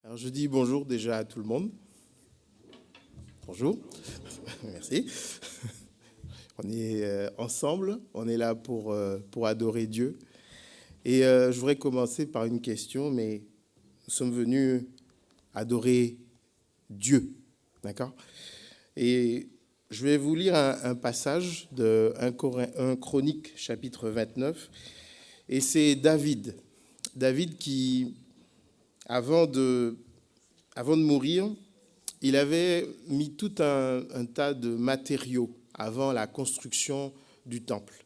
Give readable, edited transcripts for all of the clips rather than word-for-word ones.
Alors je dis bonjour déjà à tout le monde. Bonjour, merci. On est ensemble, on est là pour adorer Dieu. Et je voudrais commencer par une question, mais nous sommes venus adorer Dieu, d'accord? Et je vais vous lire un passage de 1 Chronique, chapitre 29, et c'est David. David qui, avant de mourir, il avait mis tout un tas de matériaux avant la construction du temple.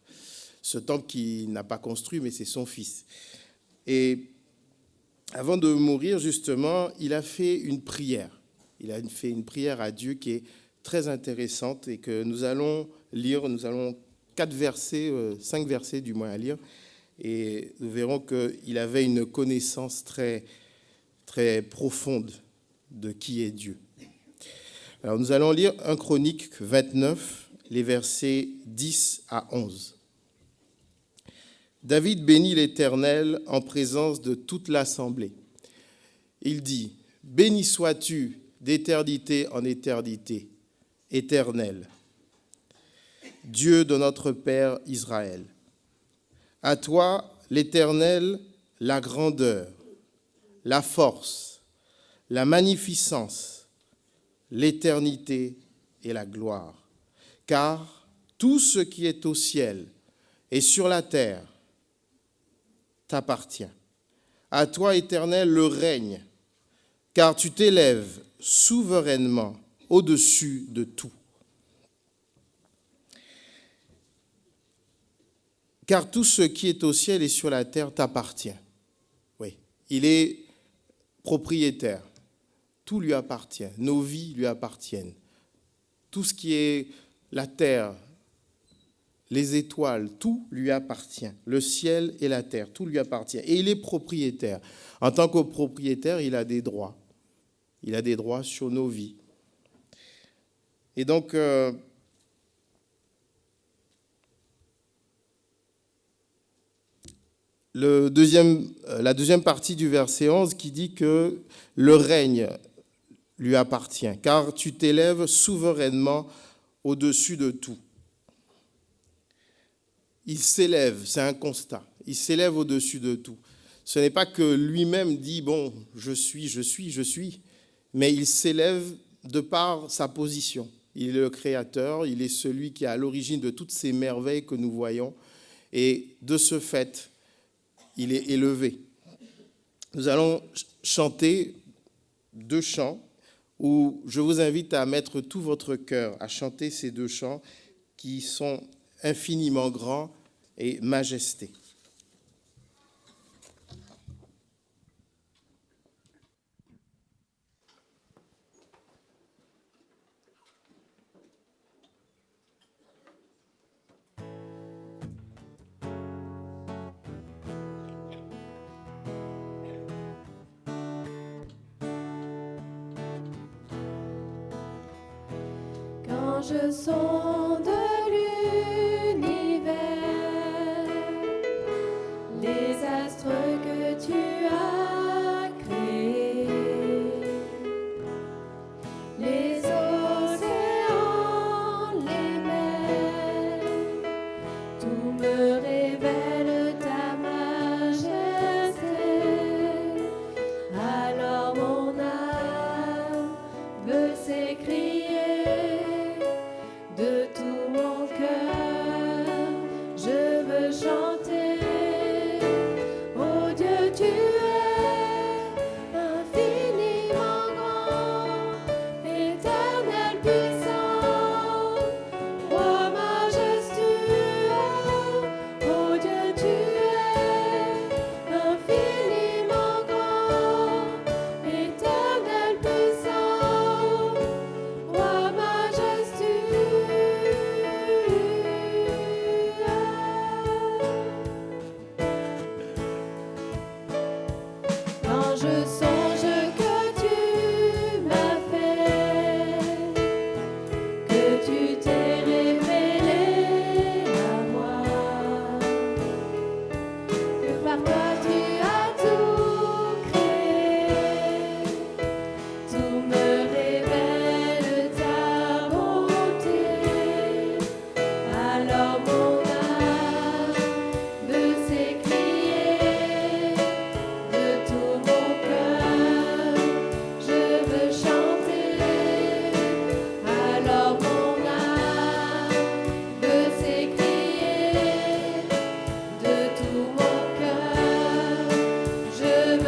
Ce temple qu'il n'a pas construit, mais c'est son fils. Et avant de mourir, justement, il a fait une prière. Il a fait une prière à Dieu qui est très intéressante et que nous allons lire. Nous allons 5 versets du moins à lire. Et nous verrons qu'il avait une connaissance très, très profonde de qui est Dieu. Alors nous allons lire 1 Chronique 29, les versets 10 à 11. David bénit l'Éternel en présence de toute l'assemblée. Il dit, « Béni sois-tu d'éternité en éternité, Éternel, Dieu de notre Père Israël. À toi, l'Éternel, la grandeur, la force, la magnificence, l'éternité et la gloire. Car tout ce qui est au ciel et sur la terre t'appartient. À toi, Éternel, le règne, car tu t'élèves souverainement au-dessus de tout. Car tout ce qui est au ciel et sur la terre t'appartient. Oui, il est propriétaire. Tout lui appartient. Nos vies lui appartiennent. Tout ce qui est la terre, les étoiles, tout lui appartient. Le ciel et la terre, tout lui appartient. Et il est propriétaire. En tant que propriétaire, il a des droits. Il a des droits sur nos vies. Et donc, la deuxième partie du verset 11 qui dit que le règne lui appartient, car tu t'élèves souverainement au-dessus de tout. Il s'élève, c'est un constat, il s'élève au-dessus de tout. Ce n'est pas que lui-même dit, bon, je suis, mais il s'élève de par sa position. Il est le créateur, il est celui qui est à l'origine de toutes ces merveilles que nous voyons, et de ce fait, il est élevé. Nous allons chanter 2 chants où je vous invite à mettre tout votre cœur à chanter ces 2 chants qui sont infiniment grands et majestés. Quand je sonde l'univers, les astres que tu as créés, les océans, les mers, tout me révèle ta majesté. Alors mon âme veut s'écrier. De tout mon cœur, je veux chanter. Oh Dieu, tu es infiniment grand, éternel puissant, roi majestueux. Oh Dieu, tu es infiniment grand, éternel puissant, roi majestueux. Quand je songe que tu m'as fait, que tu t'es révélé à moi, que par toi tu as tout créé,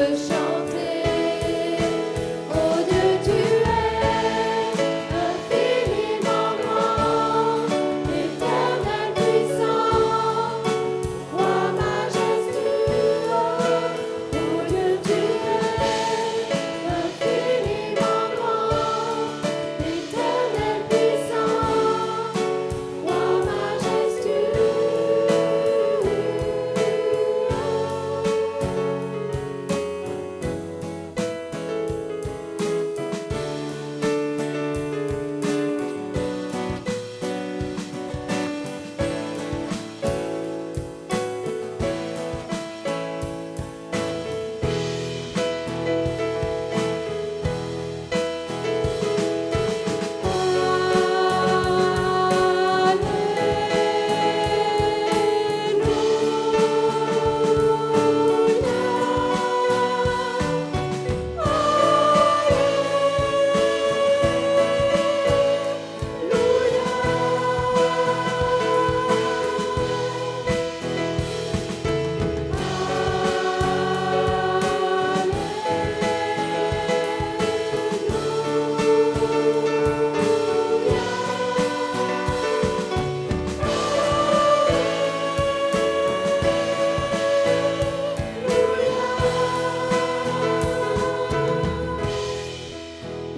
veux chanter. Oh Dieu, tu es infiniment grand, éternel puissant, roi majestueux. Oh Dieu, tu es infiniment grand, éternel puissant, roi majestueux.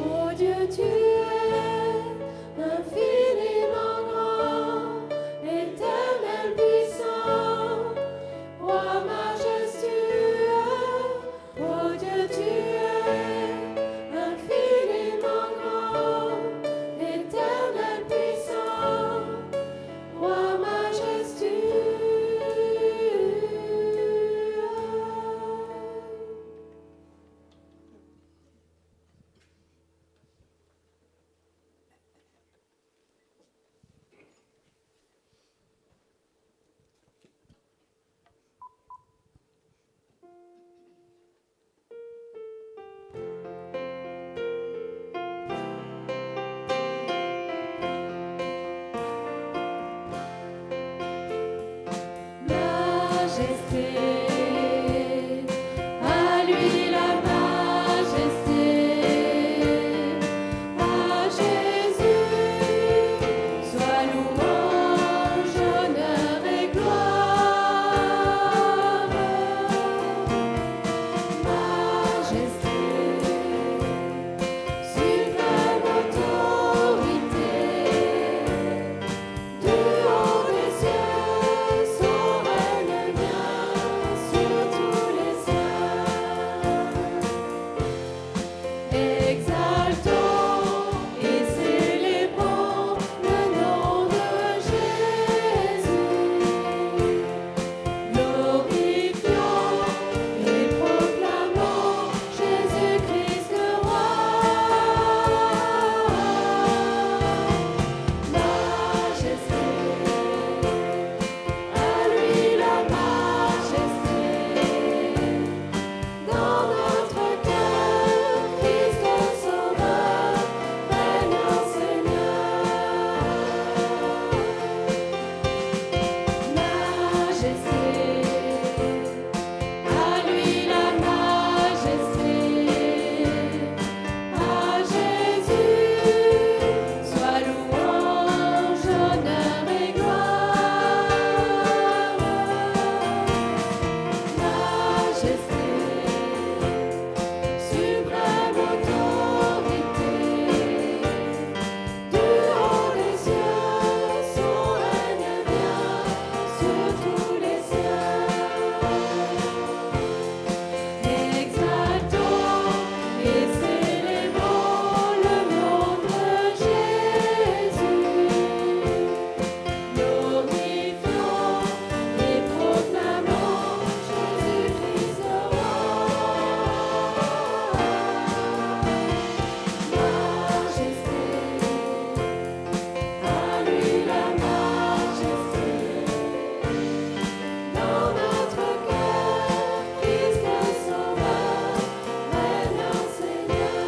Oh Dieu, tu es infiniment grand, éternel puissant, roi majestueux. Oh Dieu, tu es infiniment grand, éternel puissant, roi majestueux. Majesté, à lui la majesté, à Jésus, soit louange, honneur et gloire. Majesté, suprême autorité, du haut des cieux, son règne vient sur tous les cieux. Exaltons et célébrons le nom de Jésus. Glorifions et proclamons Jésus-Christ le roi. Majesté, à lui la majesté, dans notre cœur, Christ le Sauveur, règne en Seigneur. Majesté, à lui la majesté, à Jésus, soit louange, honneur et gloire. Majesté, suprême autorité, du haut des cieux, son règne vient sur tous les cieux. Exaltons et célébrons le nom de Jésus. Glorifions et proclamons Jésus-Christ le roi. Majesté, à lui la majesté, dans notre cœur, Christ le Sauveur, règne en Seigneur.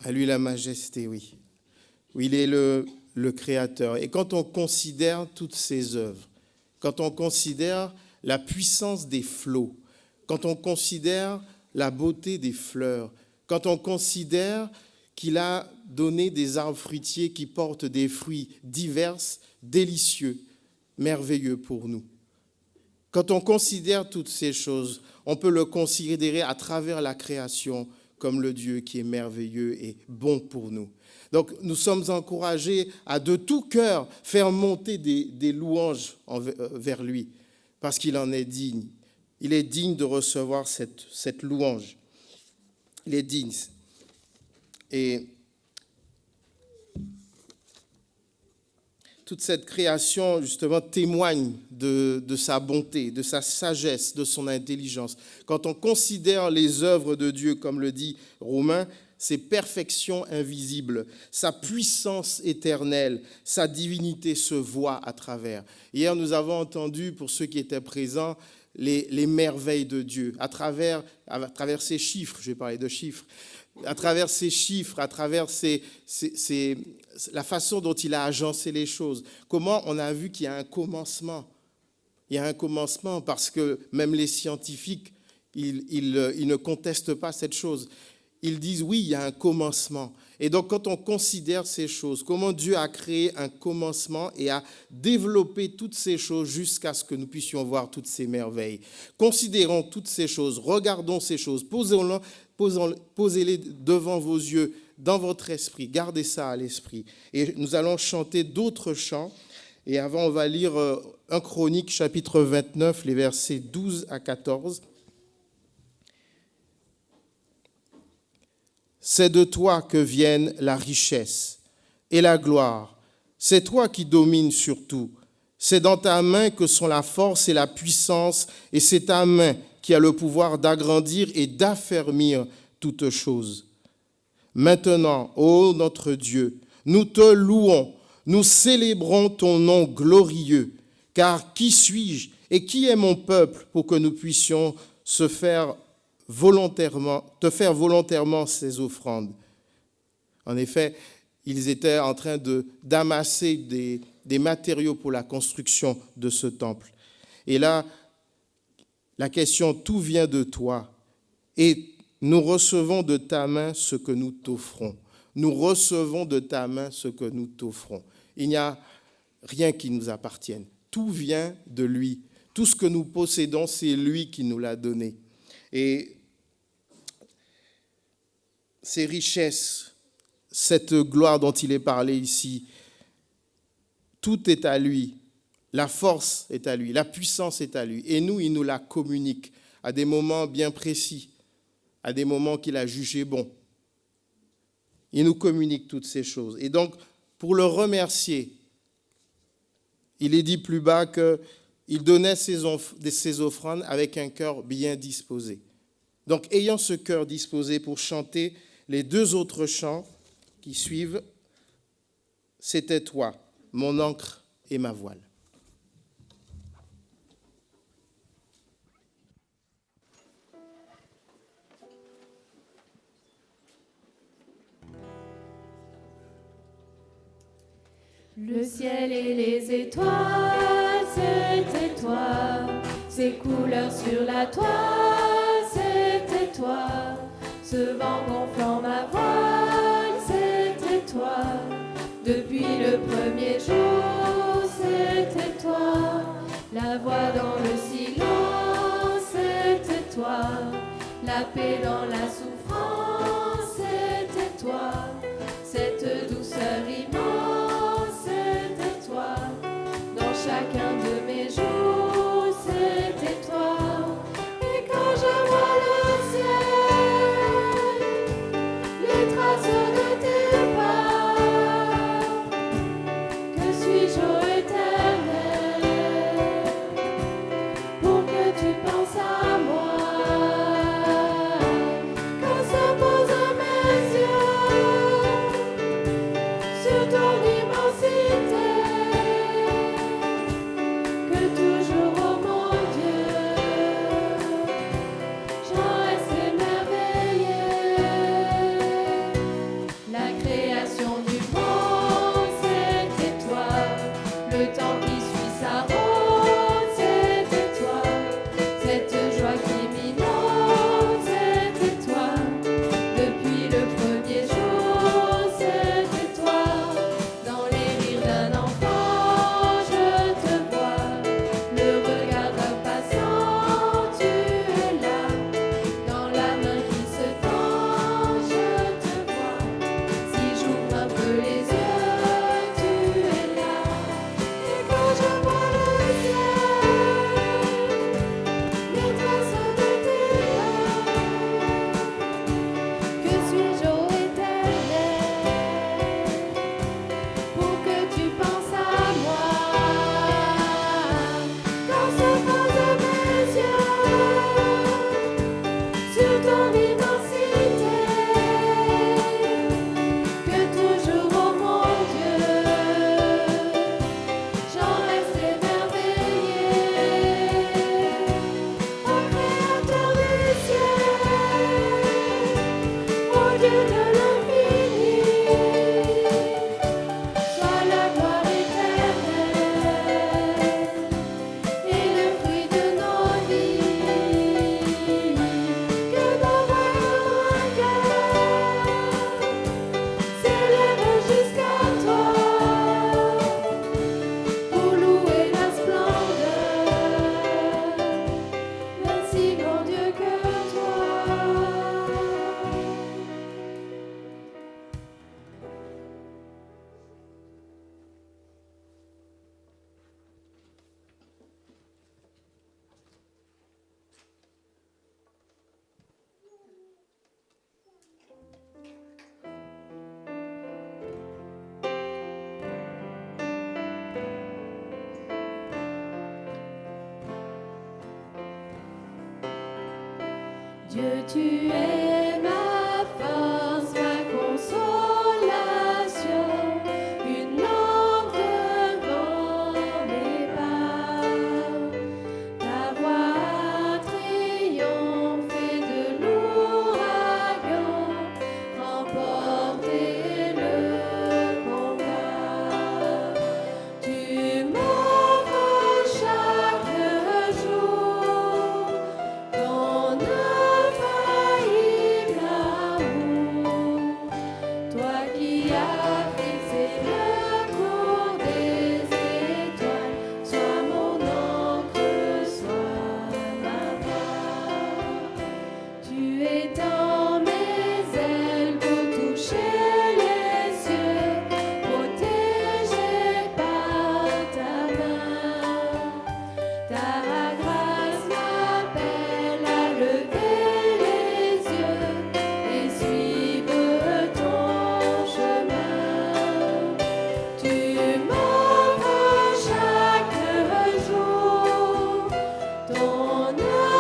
À lui la majesté, oui. où il est le Créateur. Et quand on considère toutes ses œuvres, quand on considère la puissance des flots, quand on considère la beauté des fleurs, quand on considère qu'il a donné des arbres fruitiers qui portent des fruits divers, délicieux, merveilleux pour nous. Quand on considère toutes ces choses, on peut le considérer à travers la création comme le Dieu qui est merveilleux et bon pour nous. Donc nous sommes encouragés à de tout cœur faire monter des louanges vers lui, parce qu'il en est digne. Il est digne de recevoir cette louange. Il est digne. Et toute cette création, justement, témoigne de sa bonté, de sa sagesse, de son intelligence. Quand on considère les œuvres de Dieu, comme le dit Romains, ses perfections invisibles, sa puissance éternelle, sa divinité se voit à travers. Hier, nous avons entendu, pour ceux qui étaient présents, les merveilles de Dieu, à travers ces chiffres, je vais parler de chiffres, à travers ces chiffres, à travers la façon dont il a agencé les choses. Comment on a vu qu'il y a un commencement. Il y a un commencement parce que même les scientifiques, ils ne contestent pas cette chose. Ils disent oui, il y a un commencement. Et donc quand on considère ces choses, comment Dieu a créé un commencement et a développé toutes ces choses jusqu'à ce que nous puissions voir toutes ces merveilles. Considérons toutes ces choses, regardons ces choses, posez-les devant vos yeux, dans votre esprit, gardez ça à l'esprit. Et nous allons chanter d'autres chants. Et avant, on va lire 1 Chronique, chapitre 29, les versets 12 à 14. C'est de toi que viennent la richesse et la gloire. C'est toi qui domines sur tout. C'est dans ta main que sont la force et la puissance, et c'est ta main qui a le pouvoir d'agrandir et d'affermir toutes choses. Maintenant, ô notre Dieu, nous te louons, nous célébrons ton nom glorieux, car qui suis-je et qui est mon peuple pour que nous puissions te faire volontairement ces offrandes. En effet, ils étaient en train d'amasser des matériaux pour la construction de ce temple. Et là, la question, tout vient de toi, et nous recevons de ta main ce que nous t'offrons. Nous recevons de ta main ce que nous t'offrons. Il n'y a rien qui nous appartienne. Tout vient de lui. Tout ce que nous possédons, c'est lui qui nous l'a donné. Et ces richesses, cette gloire dont il est parlé ici, tout est à lui. La force est à lui, la puissance est à lui. Et nous, il nous la communique à des moments bien précis, à des moments qu'il a jugés bons. Il nous communique toutes ces choses. Et donc, pour le remercier, il est dit plus bas qu'il donnait ses offrandes avec un cœur bien disposé. Donc, ayant ce cœur disposé pour chanter les deux autres chants qui suivent, c'était toi, mon ancre et ma voile. Le ciel et les étoiles, c'était toi. Ces couleurs sur la toile, c'était toi. Ce vent gonflant ma voile, c'était toi. Depuis le premier jour, c'était toi. La voix dans le silence, c'était toi. La paix dans la souffrance, c'était toi. Cette douceur immense, c'était toi. Dans chacun de mes jours, c'était toi. Et quand je vois le ciel, les traces de tes pas, que suis-je, ô Éternel, pour que tu penses à moi? Quand Dieu, tu es ma force, ma consolation, une lampe devant mes pas. Ta voix a triomphé de l'ouragan, remporté le combat. Tu m'offres chaque jour ton infaillible amour. Toi qui as fixé le cours des étoiles, sois mon encre, sois ma voix. Tu étends mes ailes pour toucher les cieux, protégé par ta main. Ta grâce m'appelle à lever les yeux et suivre ton chemin. Tu m'offres chaque jour ton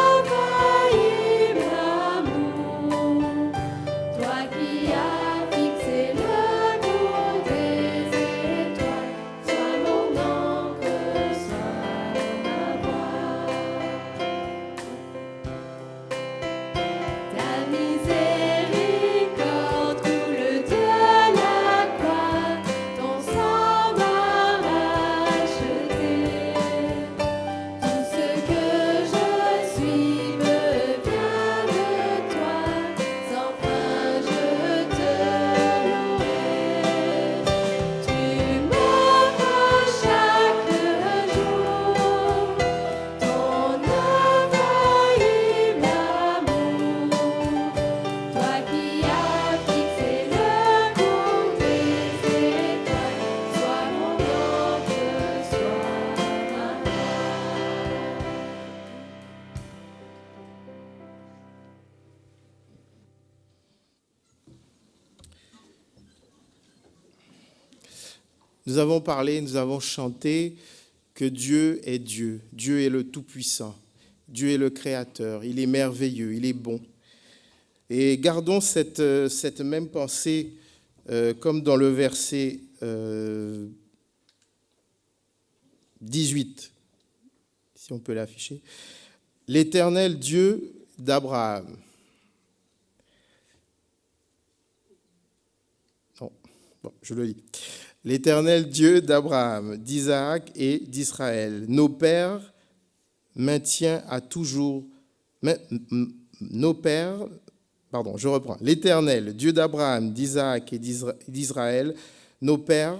infaillible amour. Toi qui as fixé le cours des étoiles, sois mon encre, sois ma voix. Ta miséricorde coule de la croix, ton sang m'a racheté. Tout ce que je suis me vient de toi, sans fin je te louerai. Tu m'offres chaque jour ton infaillible amour. Toi qui as fixé le cours des étoiles, sois mon encre, sois ma Nous avons parlé, nous avons chanté que Dieu est Dieu. Dieu est le Tout-Puissant. Dieu est le Créateur. Il est merveilleux, il est bon. Et gardons cette même pensée comme dans le verset 18, si on peut l'afficher. L'Éternel Dieu d'Abraham. Non, bon, je le lis. L'Éternel Dieu d'Abraham, d'Isaac et d'Israël, nos pères, maintient à toujours. Nos pères, pardon, je reprends. L'Éternel Dieu d'Abraham, d'Isaac et d'Israël, nos pères,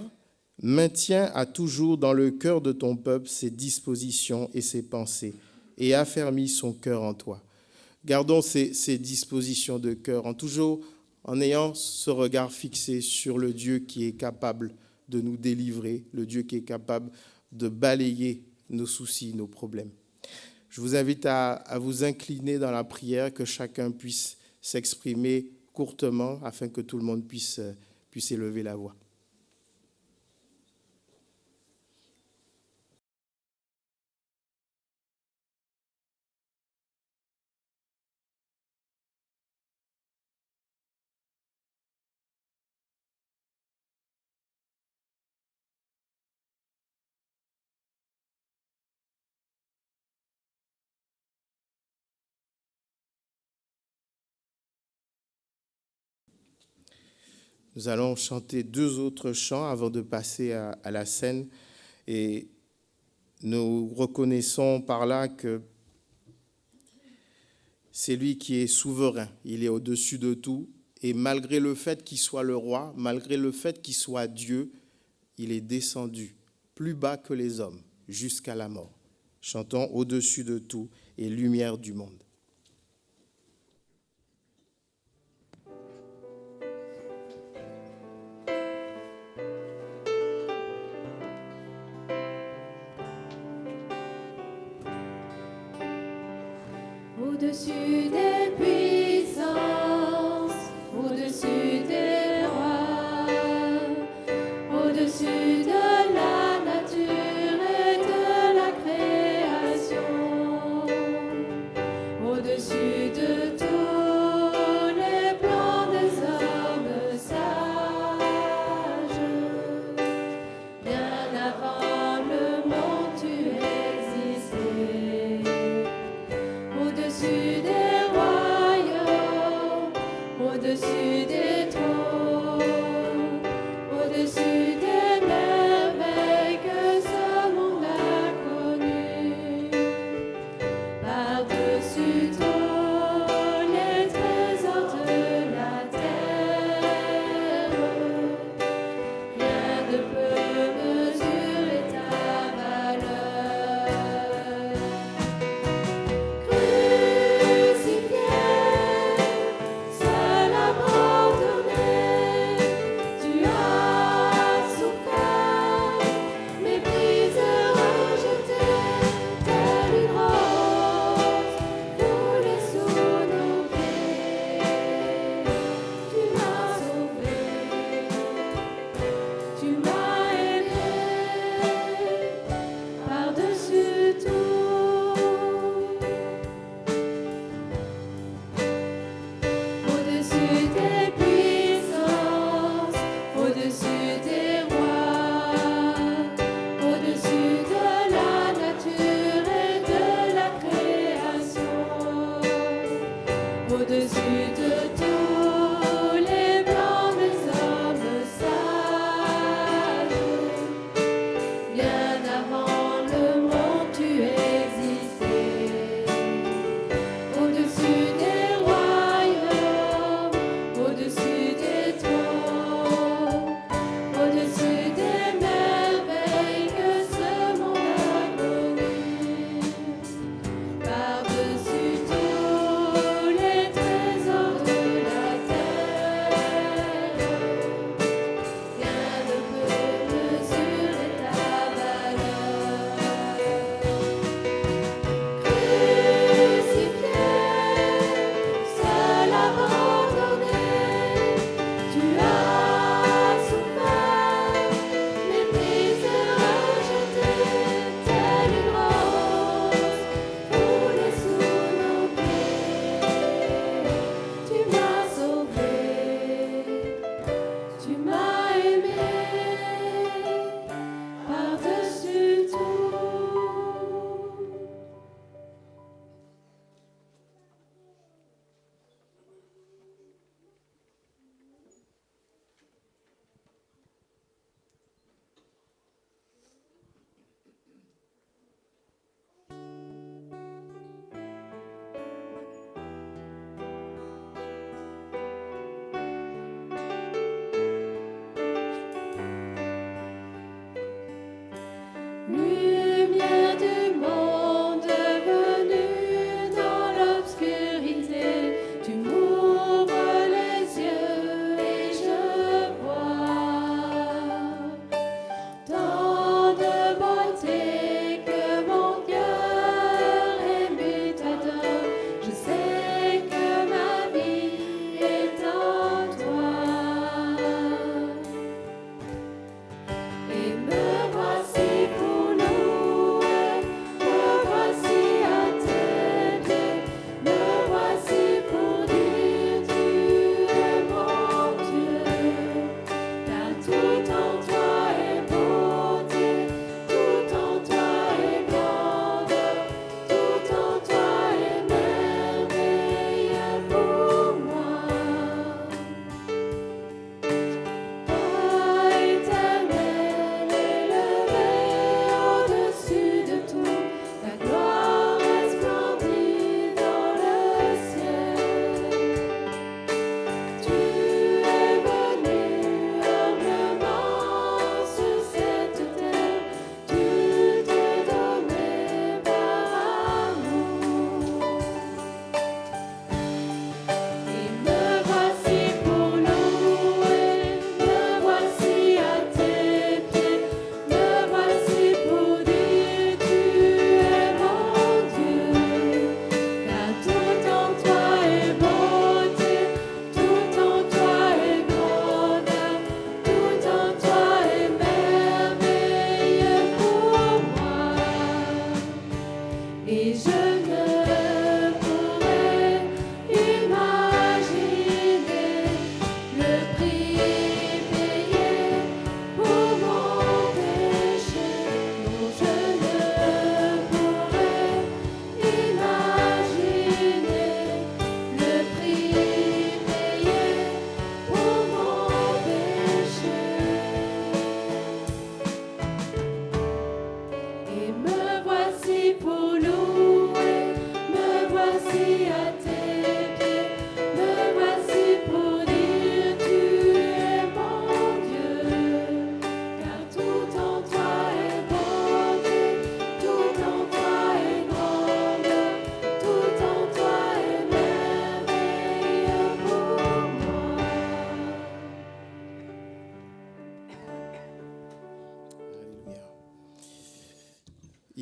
maintient à toujours dans le cœur de ton peuple ses dispositions et ses pensées, et affermit son cœur en toi. Gardons ces dispositions de cœur en ayant ce regard fixé sur le Dieu qui est capable de nous délivrer, le Dieu qui est capable de balayer nos soucis, nos problèmes. Je vous invite à vous incliner dans la prière, que chacun puisse s'exprimer courtement afin que tout le monde puisse élever la voix. Nous allons chanter 2 autres chants avant de passer à la scène. Et nous reconnaissons par là que c'est lui qui est souverain. Il est au-dessus de tout. Et malgré le fait qu'il soit le roi, malgré le fait qu'il soit Dieu, il est descendu plus bas que les hommes, jusqu'à la mort. Chantons au-dessus de tout et lumière du monde. Au-dessus des puissances, au-dessus des rois, au-dessus de la nature et de la création, au-dessus de tout.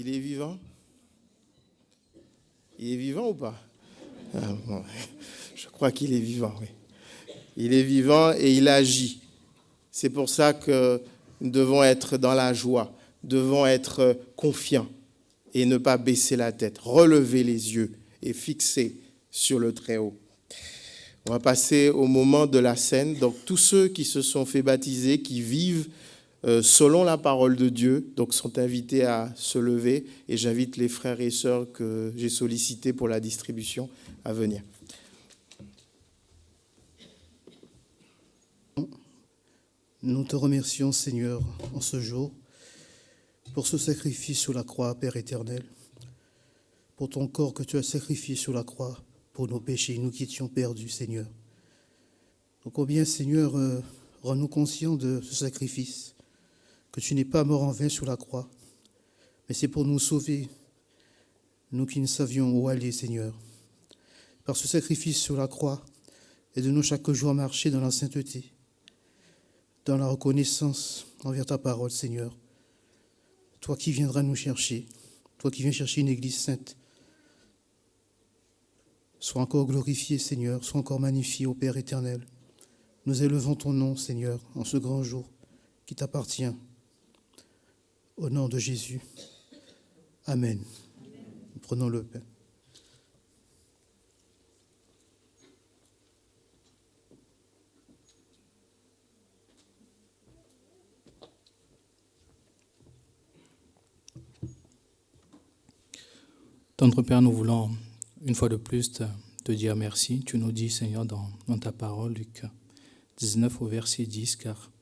Il est vivant? Il est vivant ou pas? Bon, je crois qu'il est vivant, oui. Il est vivant et il agit. C'est pour ça que nous devons être dans la joie, devons être confiants et ne pas baisser la tête, relever les yeux et fixer sur le Très-Haut. On va passer au moment de la scène. Donc tous ceux qui se sont fait baptiser, qui vivent selon la parole de Dieu, donc sont invités à se lever, et j'invite les frères et sœurs que j'ai sollicités pour la distribution à venir. Nous te remercions, Seigneur, en ce jour, pour ce sacrifice sur la croix, Père éternel, pour ton corps que tu as sacrifié sur la croix pour nos péchés, nous qui étions perdus, Seigneur. Donc combien, Seigneur, rends-nous conscients de ce sacrifice, que tu n'es pas mort en vain sur la croix, mais c'est pour nous sauver, nous qui ne savions où aller, Seigneur. Par ce sacrifice sur la croix, aide-nous chaque jour à marcher dans la sainteté, dans la reconnaissance envers ta parole, Seigneur. Toi qui viendras nous chercher, toi qui viens chercher une église sainte, sois encore glorifié, Seigneur, sois encore magnifié, ô Père éternel. Nous élevons ton nom, Seigneur, en ce grand jour qui t'appartient. Au nom de Jésus. Amen. Prenons le pain. Tendre Père, nous voulons une fois de plus te dire merci. Tu nous dis, Seigneur, dans ta parole, Luc 19 au verset 10, car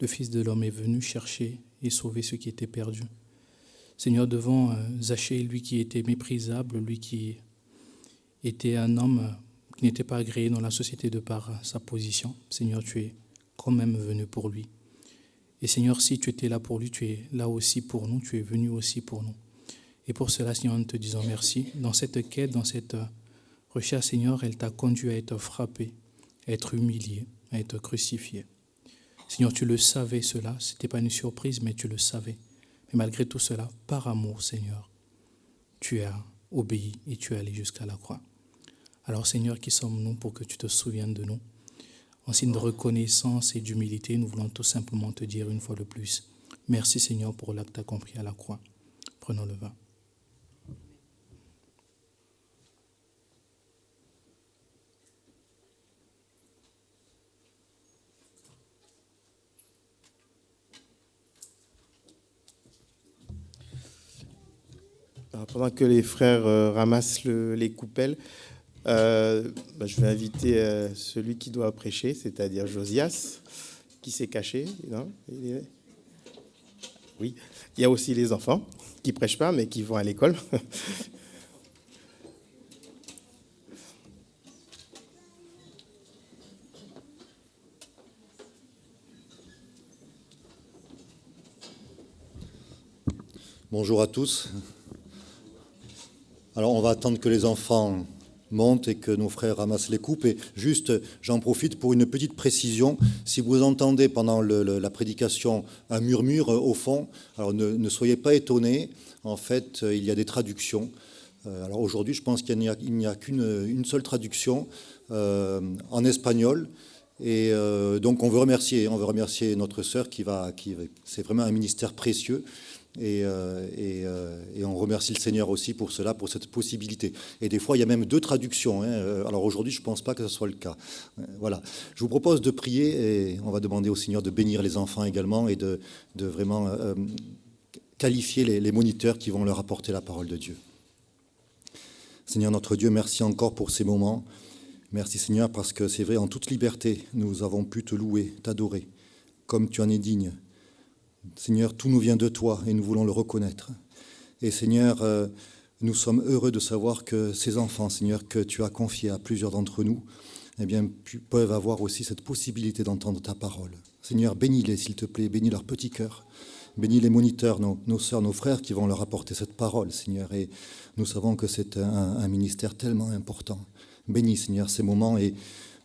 le Fils de l'homme est venu chercher et sauver ceux qui étaient perdus. Seigneur, devant Zachée, lui qui était méprisable, lui qui était un homme qui n'était pas agréé dans la société de par sa position, Seigneur, tu es quand même venu pour lui. Et Seigneur, si tu étais là pour lui, tu es là aussi pour nous, tu es venu aussi pour nous. Et pour cela, Seigneur, nous te disons merci. Dans cette quête, dans cette recherche, Seigneur, elle t'a conduit à être frappé, à être humilié, à être crucifié. Seigneur, tu le savais cela, ce n'était pas une surprise, mais tu le savais. Mais malgré tout cela, par amour, Seigneur, tu as obéi et tu es allé jusqu'à la croix. Alors, Seigneur, qui sommes-nous pour que tu te souviennes de nous? En signe de reconnaissance et d'humilité, nous voulons tout simplement te dire une fois de plus, merci, Seigneur, pour l'acte accompli à la croix. Prenons le vin. Alors, pendant que les frères ramassent les coupelles, je vais inviter celui qui doit prêcher, c'est-à-dire Josias, qui s'est caché. Non? Oui, il y a aussi les enfants qui ne prêchent pas, mais qui vont à l'école. Bonjour à tous. Alors, on va attendre que les enfants montent et que nos frères ramassent les coupes. Et juste, j'en profite pour une petite précision. Si vous entendez pendant la prédication un murmure au fond, alors ne soyez pas étonnés. En fait, il y a des traductions. Alors aujourd'hui, je pense qu'il n'y a qu'une seule traduction en espagnol. Et donc, on veut remercier notre sœur c'est vraiment un ministère précieux. Et on remercie le Seigneur aussi pour cela, pour cette possibilité. Et des fois, il y a même 2 traductions. Alors aujourd'hui, je ne pense pas que ce soit le cas. Voilà. Je vous propose de prier et on va demander au Seigneur de bénir les enfants également et de vraiment qualifier les moniteurs qui vont leur apporter la parole de Dieu. Seigneur notre Dieu, merci encore pour ces moments. Merci Seigneur parce que c'est vrai, en toute liberté, nous avons pu te louer, t'adorer, comme tu en es digne. Seigneur, tout nous vient de toi et nous voulons le reconnaître. Et Seigneur, nous sommes heureux de savoir que ces enfants, Seigneur, que tu as confiés à plusieurs d'entre nous, eh bien, peuvent avoir aussi cette possibilité d'entendre ta parole. Seigneur, bénis-les, s'il te plaît, bénis leur petit cœur. Bénis les moniteurs, nos sœurs, nos frères qui vont leur apporter cette parole, Seigneur. Et nous savons que c'est un ministère tellement important. Bénis, Seigneur, ces moments et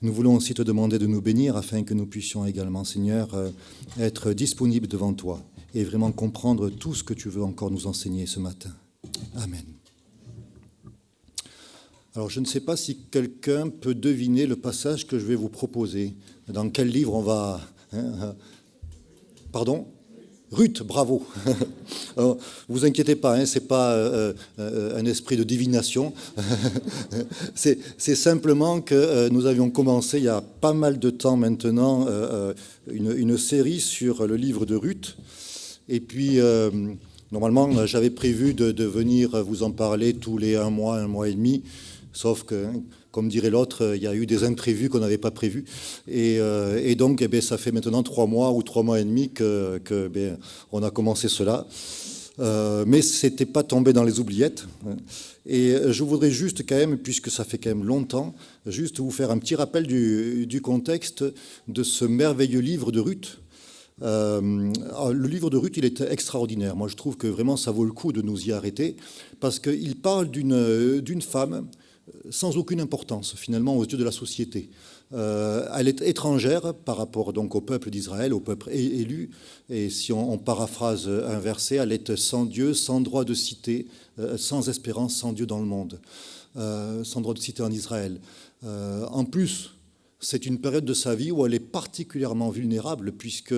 nous voulons aussi te demander de nous bénir afin que nous puissions également, Seigneur, être disponibles devant toi et vraiment comprendre tout ce que tu veux encore nous enseigner ce matin. Amen. Alors, je ne sais pas si quelqu'un peut deviner le passage que je vais vous proposer. Dans quel livre on va... Pardon ? Ruth, bravo. Alors, vous inquiétez pas, ce n'est pas un esprit de divination. C'est simplement que nous avions commencé il y a pas mal de temps maintenant une série sur le livre de Ruth. Et puis, normalement, j'avais prévu de venir vous en parler tous les un mois et demi. Sauf que, comme dirait l'autre, il y a eu des imprévus qu'on n'avait pas prévus. Et donc, ça fait maintenant 3 mois ou 3 mois et demi qu'on a commencé cela. Mais ce n'était pas tombé dans les oubliettes. Et je voudrais juste quand même, puisque ça fait quand même longtemps, juste vous faire un petit rappel du contexte de ce merveilleux livre de Ruth. Le livre de Ruth, il est extraordinaire. Moi, je trouve que vraiment, ça vaut le coup de nous y arrêter, parce qu'il parle d'une femme sans aucune importance, finalement, aux yeux de la société. Elle est étrangère par rapport donc au peuple d'Israël, au peuple élu. Et si on paraphrase un verset, elle est sans Dieu, sans droit de cité, sans espérance, sans Dieu dans le monde, sans droit de cité en Israël. En plus, c'est une période de sa vie où elle est particulièrement vulnérable puisque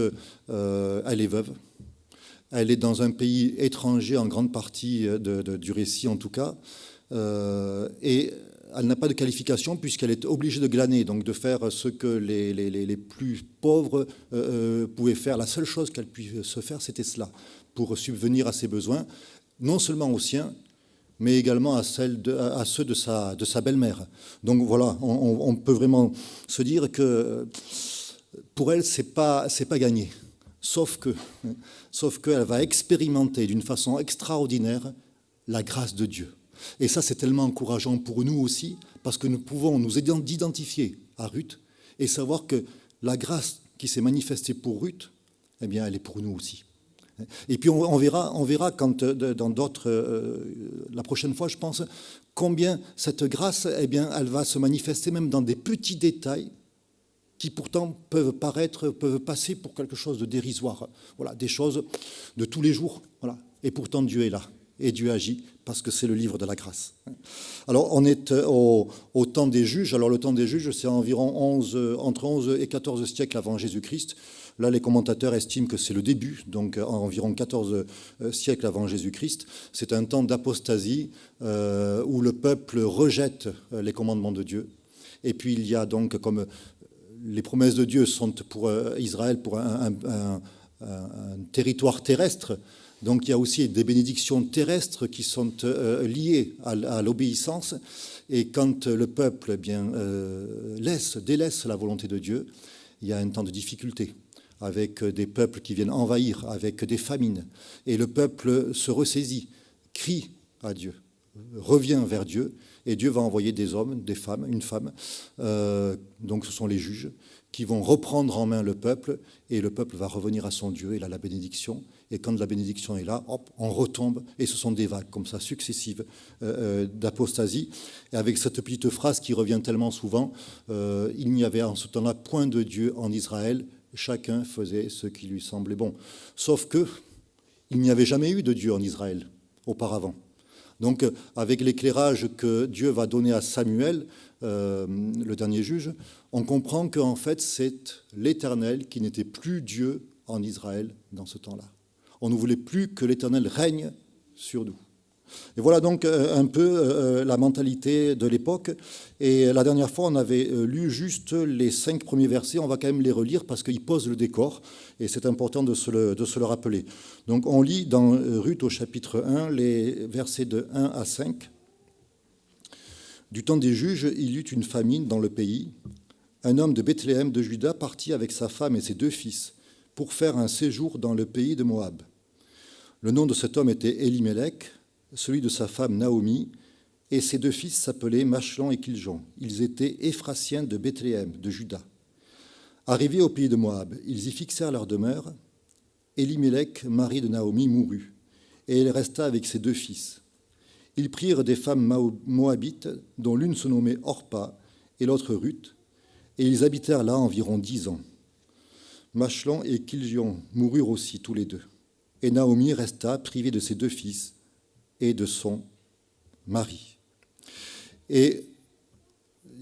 elle est veuve. Elle est dans un pays étranger en grande partie du récit en tout cas. Et elle n'a pas de qualification puisqu'elle est obligée de glaner, donc de faire ce que les plus pauvres pouvaient faire. La seule chose qu'elle puisse faire, c'était cela, pour subvenir à ses besoins, non seulement aux siens, mais également à ceux de sa belle-mère. Donc voilà, on peut vraiment se dire que pour elle, c'est pas gagné. Sauf qu'elle va expérimenter d'une façon extraordinaire la grâce de Dieu. Et ça, c'est tellement encourageant pour nous aussi, parce que nous pouvons nous identifier à Ruth et savoir que la grâce qui s'est manifestée pour Ruth, eh bien, elle est pour nous aussi. Et puis on verra quand dans d'autres, la prochaine fois, je pense, combien cette grâce, eh bien, elle va se manifester même dans des petits détails qui pourtant peuvent passer pour quelque chose de dérisoire. Voilà, des choses de tous les jours. Voilà. Et pourtant, Dieu est là. Et Dieu agit parce que c'est le livre de la grâce. Alors, on est au temps des juges. Alors, le temps des juges, c'est environ entre 11 et 14 siècles avant Jésus-Christ. Là, les commentateurs estiment que c'est le début, donc environ 14 siècles avant Jésus-Christ. C'est un temps d'apostasie où le peuple rejette les commandements de Dieu. Et puis, il y a donc, comme les promesses de Dieu sont pour Israël, pour un territoire terrestre, donc il y a aussi des bénédictions terrestres qui sont liées à l'obéissance. Et quand le peuple délaisse la volonté de Dieu, il y a un temps de difficulté, avec des peuples qui viennent envahir, avec des famines. Et le peuple se ressaisit, crie à Dieu, revient vers Dieu, et Dieu va envoyer des hommes, des femmes, une femme, donc ce sont les juges, qui vont reprendre en main le peuple, et le peuple va revenir à son Dieu, il a la bénédiction, et quand la bénédiction est là, hop, on retombe, et ce sont des vagues comme ça, successives, d'apostasie. Et avec cette petite phrase qui revient tellement souvent, il n'y avait en ce temps-là point de Dieu en Israël, chacun faisait ce qui lui semblait bon. Sauf que il n'y avait jamais eu de Dieu en Israël auparavant. Donc, avec l'éclairage que Dieu va donner à Samuel, le dernier juge, on comprend qu'en fait, c'est l'Éternel qui n'était plus Dieu en Israël dans ce temps-là. On ne voulait plus que l'Éternel règne sur nous. Et voilà donc un peu la mentalité de l'époque. Et la dernière fois, on avait lu juste les 5 premiers versets. On va quand même les relire parce qu'ils posent le décor. Et c'est important de se le rappeler. Donc on lit dans Ruth au chapitre 1, les versets de 1 à 5. Du temps des juges, il y eut une famine dans le pays. Un homme de Bethléem de Juda partit avec sa femme et ses 2 fils pour faire un séjour dans le pays de Moab. Le nom de cet homme était Élimélec, celui de sa femme Naomi, et ses 2 fils s'appelaient Machlon et Kiljon. Ils étaient Éphrasiens de Bethléem, de Juda. Arrivés au pays de Moab, ils y fixèrent leur demeure. Élimélec, mari de Naomi, mourut, et elle resta avec ses 2 fils. Ils prirent des femmes moabites, dont l'une se nommait Orpa et l'autre Ruth, et ils habitèrent là environ 10 ans. Machlon et Kiljon moururent aussi tous les 2. Et Naomi resta privée de ses 2 fils et de son mari. Et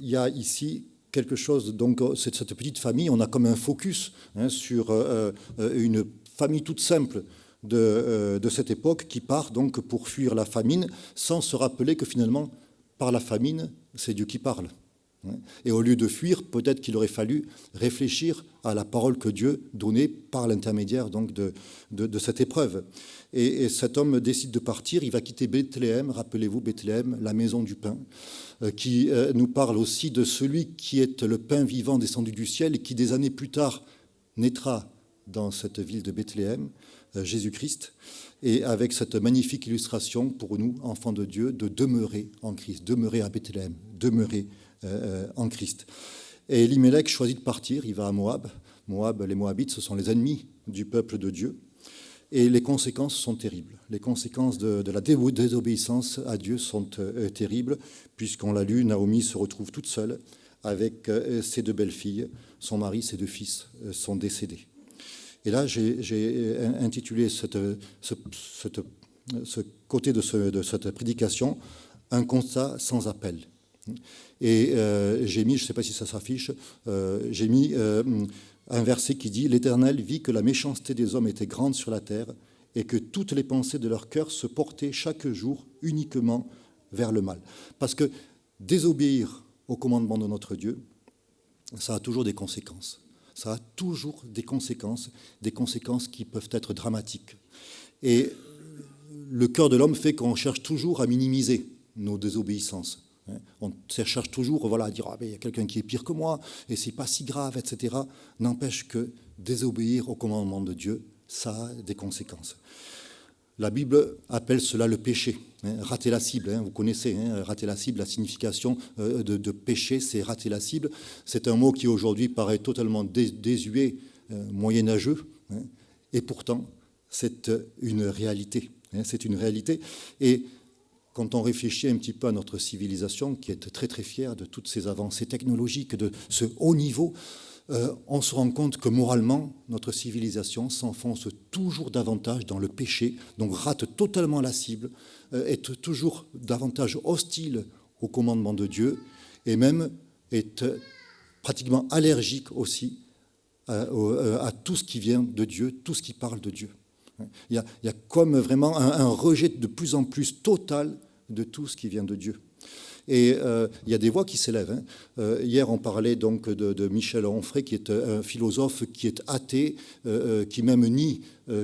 il y a ici quelque chose, donc cette petite famille, on a comme un focus sur une famille toute simple de cette époque qui part donc pour fuir la famine, sans se rappeler que finalement, par la famine, c'est Dieu qui parle. Et au lieu de fuir, peut-être qu'il aurait fallu réfléchir à la parole que Dieu donnait par l'intermédiaire donc de cette épreuve. Et cet homme décide de partir, il va quitter Bethléem, rappelez-vous Bethléem, la maison du pain, qui nous parle aussi de celui qui est le pain vivant descendu du ciel et qui des années plus tard naîtra dans cette ville de Bethléem, Jésus-Christ, et avec cette magnifique illustration pour nous, enfants de Dieu, de demeurer en Christ, demeurer à Bethléem, demeurer en Christ. Et Elimelech choisit de partir, il va à Moab. Moab, les Moabites, ce sont les ennemis du peuple de Dieu. Et les conséquences sont terribles. Les conséquences de la désobéissance à Dieu sont terribles, puisqu'on l'a lu, Naomi se retrouve toute seule avec ses 2 belles-filles. Son mari, ses 2 fils sont décédés. Et là, j'ai intitulé ce côté de cette prédication « Un constat sans appel ». Et j'ai mis, je ne sais pas si ça s'affiche, j'ai mis un verset qui dit « L'Éternel vit que la méchanceté des hommes était grande sur la terre et que toutes les pensées de leur cœur se portaient chaque jour uniquement vers le mal. » Parce que désobéir au commandement de notre Dieu, ça a toujours des conséquences. Ça a toujours des conséquences qui peuvent être dramatiques. Et le cœur de l'homme fait qu'on cherche toujours à minimiser nos désobéissances. On cherche toujours à dire « il y a quelqu'un qui est pire que moi, et c'est pas si grave, etc. » N'empêche que désobéir au commandement de Dieu, ça a des conséquences. La Bible appelle cela le péché, rater la cible. Vous connaissez, rater la cible, la signification de péché, c'est rater la cible. C'est un mot qui aujourd'hui paraît totalement désuet, moyenâgeux, et pourtant c'est une réalité. C'est une réalité. Et quand on réfléchit un petit peu à notre civilisation, qui est très très fière de toutes ces avancées technologiques, de ce haut niveau, on se rend compte que moralement, notre civilisation s'enfonce toujours davantage dans le péché, donc rate totalement la cible, est toujours davantage hostile au commandement de Dieu, et même est pratiquement allergique aussi à tout ce qui vient de Dieu, tout ce qui parle de Dieu. Il y a comme vraiment un rejet de plus en plus total de tout ce qui vient de Dieu. Et il y a des voix qui s'élèvent. Hier, on parlait donc de Michel Onfray, qui est un philosophe qui est athée, qui même nie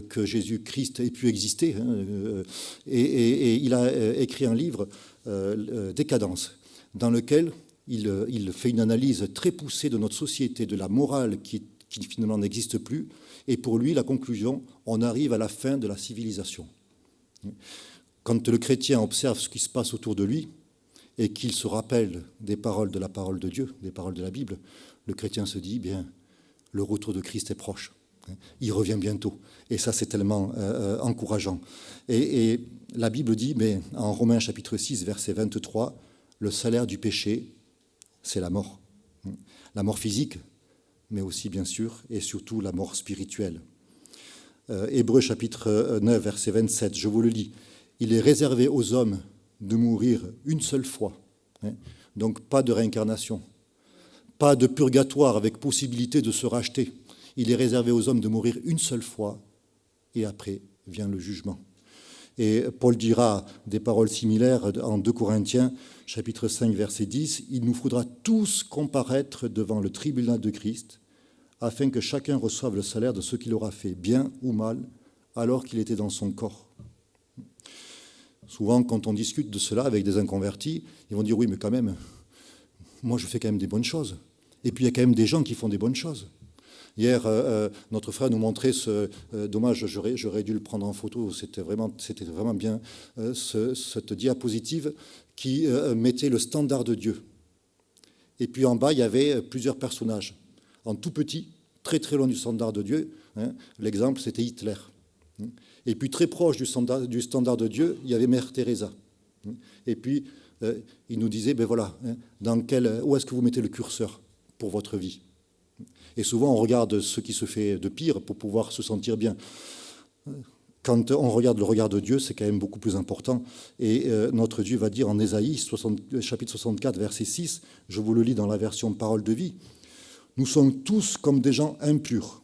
que Jésus-Christ ait pu exister. Et il a écrit un livre, Décadence, dans lequel il fait une analyse très poussée de notre société, de la morale qui finalement n'existe plus. Et pour lui, la conclusion, on arrive à la fin de la civilisation. Quand le chrétien observe ce qui se passe autour de lui, et qu'il se rappelle des paroles de la parole de Dieu, des paroles de la Bible, le chrétien se dit, bien, le retour de Christ est proche. Il revient bientôt. Et ça, c'est tellement encourageant. Et la Bible dit, mais en Romains chapitre 6, verset 23, le salaire du péché, c'est la mort. La mort physique, mais aussi, bien sûr, et surtout la mort spirituelle. Hébreux chapitre 9, verset 27, je vous le lis. Il est réservé aux hommes de mourir une seule fois. Donc pas de réincarnation, pas de purgatoire avec possibilité de se racheter. Il est réservé aux hommes de mourir une seule fois et après vient le jugement. Et Paul dira des paroles similaires en 2 Corinthiens, chapitre 5, verset 10, « Il nous faudra tous comparaître devant le tribunal de Christ afin que chacun reçoive le salaire de ce qu'il aura fait, bien ou mal, alors qu'il était dans son corps. » Souvent, quand on discute de cela avec des inconvertis, ils vont dire « Oui, mais quand même, moi je fais quand même des bonnes choses. » Et puis il y a quand même des gens qui font des bonnes choses. Hier, notre frère nous montrait ce... dommage, j'aurais dû le prendre en photo, c'était vraiment bien, cette diapositive qui mettait le standard de Dieu. Et puis en bas, il y avait plusieurs personnages. En tout petit, très très loin du standard de Dieu, l'exemple c'était Hitler. Et puis très proche du standard de Dieu, il y avait Mère Teresa. Et puis il nous disait, ben voilà, où est-ce que vous mettez le curseur pour votre vie? Et souvent on regarde ce qui se fait de pire pour pouvoir se sentir bien. quand on regarde le regard de Dieu, c'est quand même beaucoup plus important. Et notre Dieu va dire en Ésaïe, chapitre 64, verset 6, je vous le lis dans la version Parole de vie, « Nous sommes tous comme des gens impurs,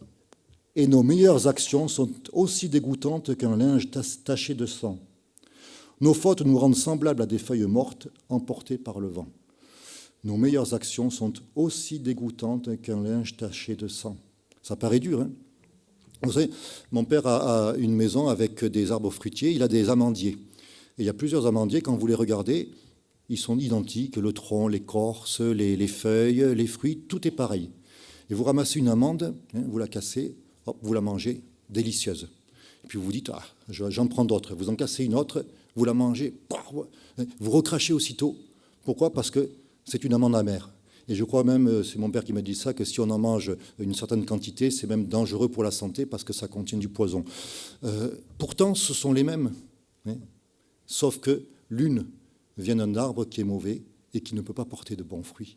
et nos meilleures actions sont aussi dégoûtantes qu'un linge taché de sang. Nos fautes nous rendent semblables à des feuilles mortes emportées par le vent. Nos meilleures actions sont aussi dégoûtantes qu'un linge taché de sang. » Ça paraît dur, hein? Vous savez, mon père a une maison avec des arbres fruitiers, il a des amandiers. Et il y a plusieurs amandiers, quand vous les regardez, ils sont identiques, le tronc, l'écorce, les feuilles, les fruits, tout est pareil. Et vous ramassez une amande, hein, vous la cassez, hop, vous la mangez, délicieuse. Et puis vous vous dites, ah, j'en prends d'autres. Vous en cassez une autre, vous la mangez, vous recrachez aussitôt. Pourquoi? Parce que c'est une amande amère. Et je crois même, c'est mon père qui m'a dit ça, que si on en mange une certaine quantité, c'est même dangereux pour la santé parce que ça contient du poison. Pourtant, ce sont les mêmes. Hein, sauf que l'une vient d'un arbre qui est mauvais et qui ne peut pas porter de bons fruits.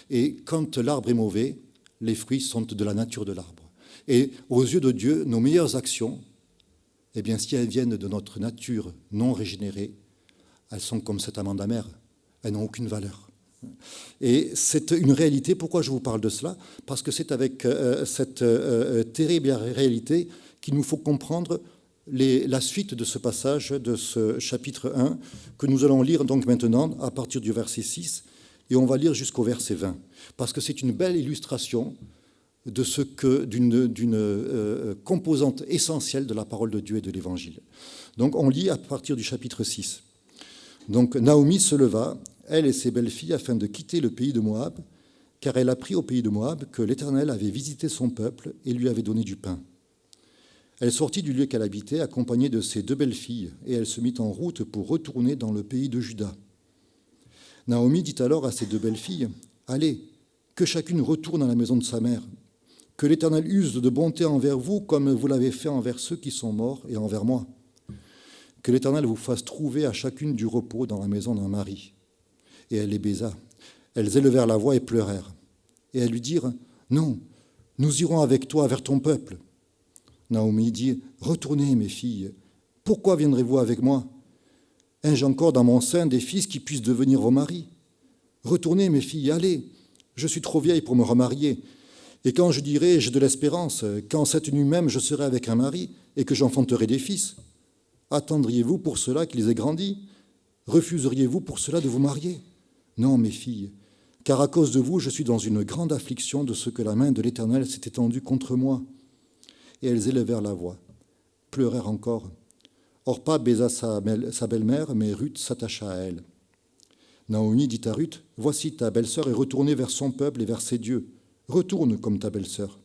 Et quand l'arbre est mauvais, les fruits sont de la nature de l'arbre. Et aux yeux de Dieu, nos meilleures actions, eh bien, si elles viennent de notre nature non régénérée, elles sont comme cette amande amère. Elles n'ont aucune valeur. Et c'est une réalité. Pourquoi je vous parle de cela? Parce que c'est avec cette terrible réalité qu'il nous faut comprendre la suite de ce passage, de ce chapitre 1, que nous allons lire donc maintenant à partir du verset 6, et on va lire jusqu'au verset 20. Parce que c'est une belle illustration de ce que d'une composante essentielle de la parole de Dieu et de l'Évangile. Donc on lit à partir du chapitre 6. Donc Naomi se leva, elle et ses belles-filles, afin de quitter le pays de Moab, car elle apprit au pays de Moab que l'Éternel avait visité son peuple et lui avait donné du pain. Elle sortit du lieu qu'elle habitait, accompagnée de ses 2 belles-filles, et elle se mit en route pour retourner dans le pays de Juda. Naomi dit alors à ses 2 belles-filles, « Allez, que chacune retourne à la maison de sa mère, que l'Éternel use de bonté envers vous comme vous l'avez fait envers ceux qui sont morts et envers moi. Que l'Éternel vous fasse trouver à chacune du repos dans la maison d'un mari. » Et elle les baisa. Elles élevèrent la voix et pleurèrent. Et elles lui dirent, « Non, nous irons avec toi vers ton peuple. » Naomi dit, « Retournez, mes filles. Pourquoi viendrez-vous avec moi? Ai-je encore dans mon sein des fils qui puissent devenir vos maris? Retournez, mes filles, allez. Je suis trop vieille pour me remarier. Et quand je dirai, j'ai de l'espérance, quand cette nuit même je serai avec un mari et que j'enfanterai des fils, attendriez-vous pour cela qu'ils aient grandi? Refuseriez-vous pour cela de vous marier? Non, mes filles, car à cause de vous, je suis dans une grande affliction de ce que la main de l'Éternel s'est étendue contre moi. » Et elles élevèrent la voix, pleurèrent encore. Orpa baisa sa belle-mère, mais Ruth s'attacha à elle. Naomi dit à Ruth, « Voici ta belle-sœur est retournée vers son peuple et vers ses dieux. Retourne comme ta belle-sœur. »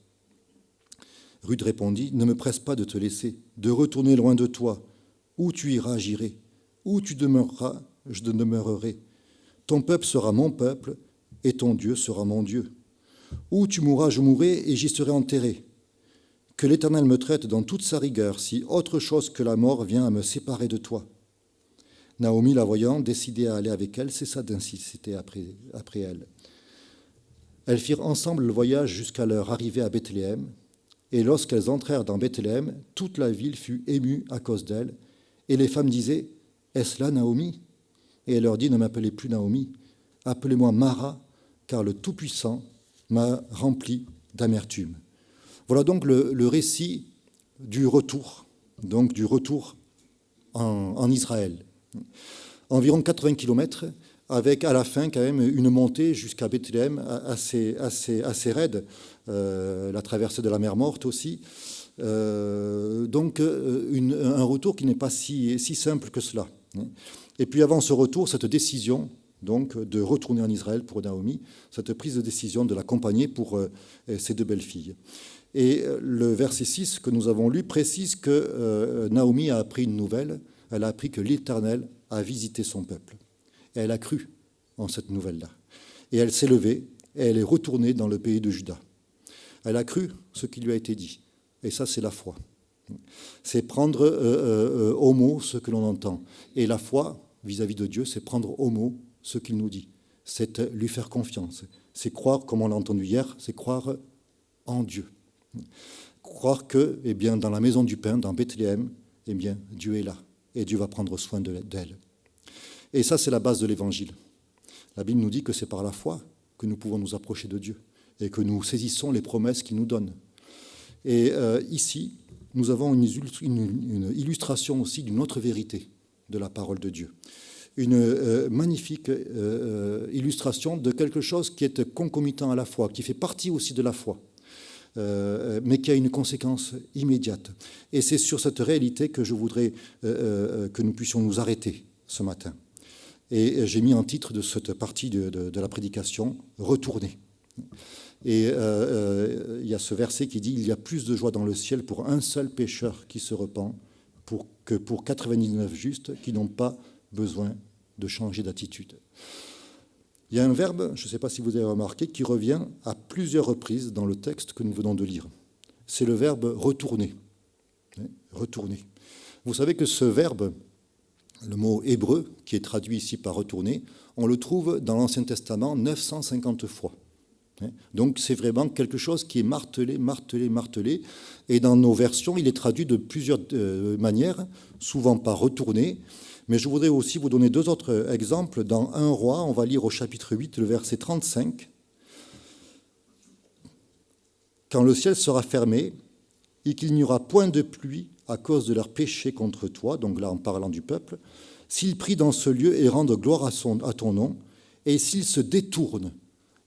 Ruth répondit, « Ne me presse pas de te laisser, de retourner loin de toi. Où tu iras, j'irai. Où tu demeureras, je demeurerai. Ton peuple sera mon peuple, et ton Dieu sera mon Dieu. Où tu mourras, je mourrai, et j'y serai enterré. Que l'Éternel me traite dans toute sa rigueur, si autre chose que la mort vient à me séparer de toi. » Naomi, la voyant, décidée à aller avec elle, cessa d'insister après elle. Elles firent ensemble le voyage jusqu'à leur arrivée à Bethléem, et lorsqu'elles entrèrent dans Bethléem, toute la ville fut émue à cause d'elles, et les femmes disaient, « Est-ce là Naomi ?» Et elle leur dit, « Ne m'appelez plus Naomi, appelez-moi Mara, car le Tout-Puissant m'a rempli d'amertume. » Voilà donc le récit du retour, donc du retour en Israël. Environ 80 kilomètres, avec à la fin quand même une montée jusqu'à Bethléem assez raide, la traversée de la mer Morte aussi. Donc un retour qui n'est pas si simple que cela. Et puis avant ce retour, cette décision donc de retourner en Israël pour Naomi, cette prise de décision de l'accompagner pour ses 2 belles-filles. Et le verset 6 que nous avons lu précise que Naomi a appris une nouvelle, elle a appris que l'Éternel a visité son peuple. Et elle a cru en cette nouvelle-là. Et elle s'est levée et elle est retournée dans le pays de Juda. Elle a cru ce qui lui a été dit. Et ça, c'est la foi. C'est prendre au mot ce que l'on entend. Et la foi, vis-à-vis de Dieu, c'est prendre au mot ce qu'il nous dit. C'est lui faire confiance. C'est croire, comme on l'a entendu hier, c'est croire en Dieu. Croire que, eh bien, dans la maison du pain, dans Bethléem, eh bien, Dieu est là et Dieu va prendre soin d'elle. Et ça, c'est la base de l'Évangile. La Bible nous dit que c'est par la foi que nous pouvons nous approcher de Dieu et que nous saisissons les promesses qu'il nous donne. Et ici, nous avons une illustration aussi d'une autre vérité de la parole de Dieu. Une magnifique illustration de quelque chose qui est concomitant à la foi, qui fait partie aussi de la foi, mais qui a une conséquence immédiate. Et c'est sur cette réalité que je voudrais que nous puissions nous arrêter ce matin. Et j'ai mis en titre de cette partie de la prédication « Retourner ». Et il y a ce verset qui dit « Il y a plus de joie dans le ciel pour un seul pécheur qui se repent que pour 99 justes qui n'ont pas besoin de changer d'attitude. » Il y a un verbe, je ne sais pas si vous avez remarqué, qui revient à plusieurs reprises dans le texte que nous venons de lire. C'est le verbe « retourner ». Retourner. Vous savez que ce verbe, le mot hébreu, qui est traduit ici par « retourner », on le trouve dans l'Ancien Testament 950 fois. Donc c'est vraiment quelque chose qui est martelé, martelé, martelé. Et dans nos versions, il est traduit de plusieurs manières, souvent par « retourner ». Mais je voudrais aussi vous donner deux autres exemples. Dans 1 Roi, on va lire au chapitre 8, le verset 35. « Quand le ciel sera fermé et qu'il n'y aura point de pluie à cause de leur péché contre toi, » donc là en parlant du peuple, « s'ils prient dans ce lieu et rendent gloire à ton nom, et s'ils se détournent. »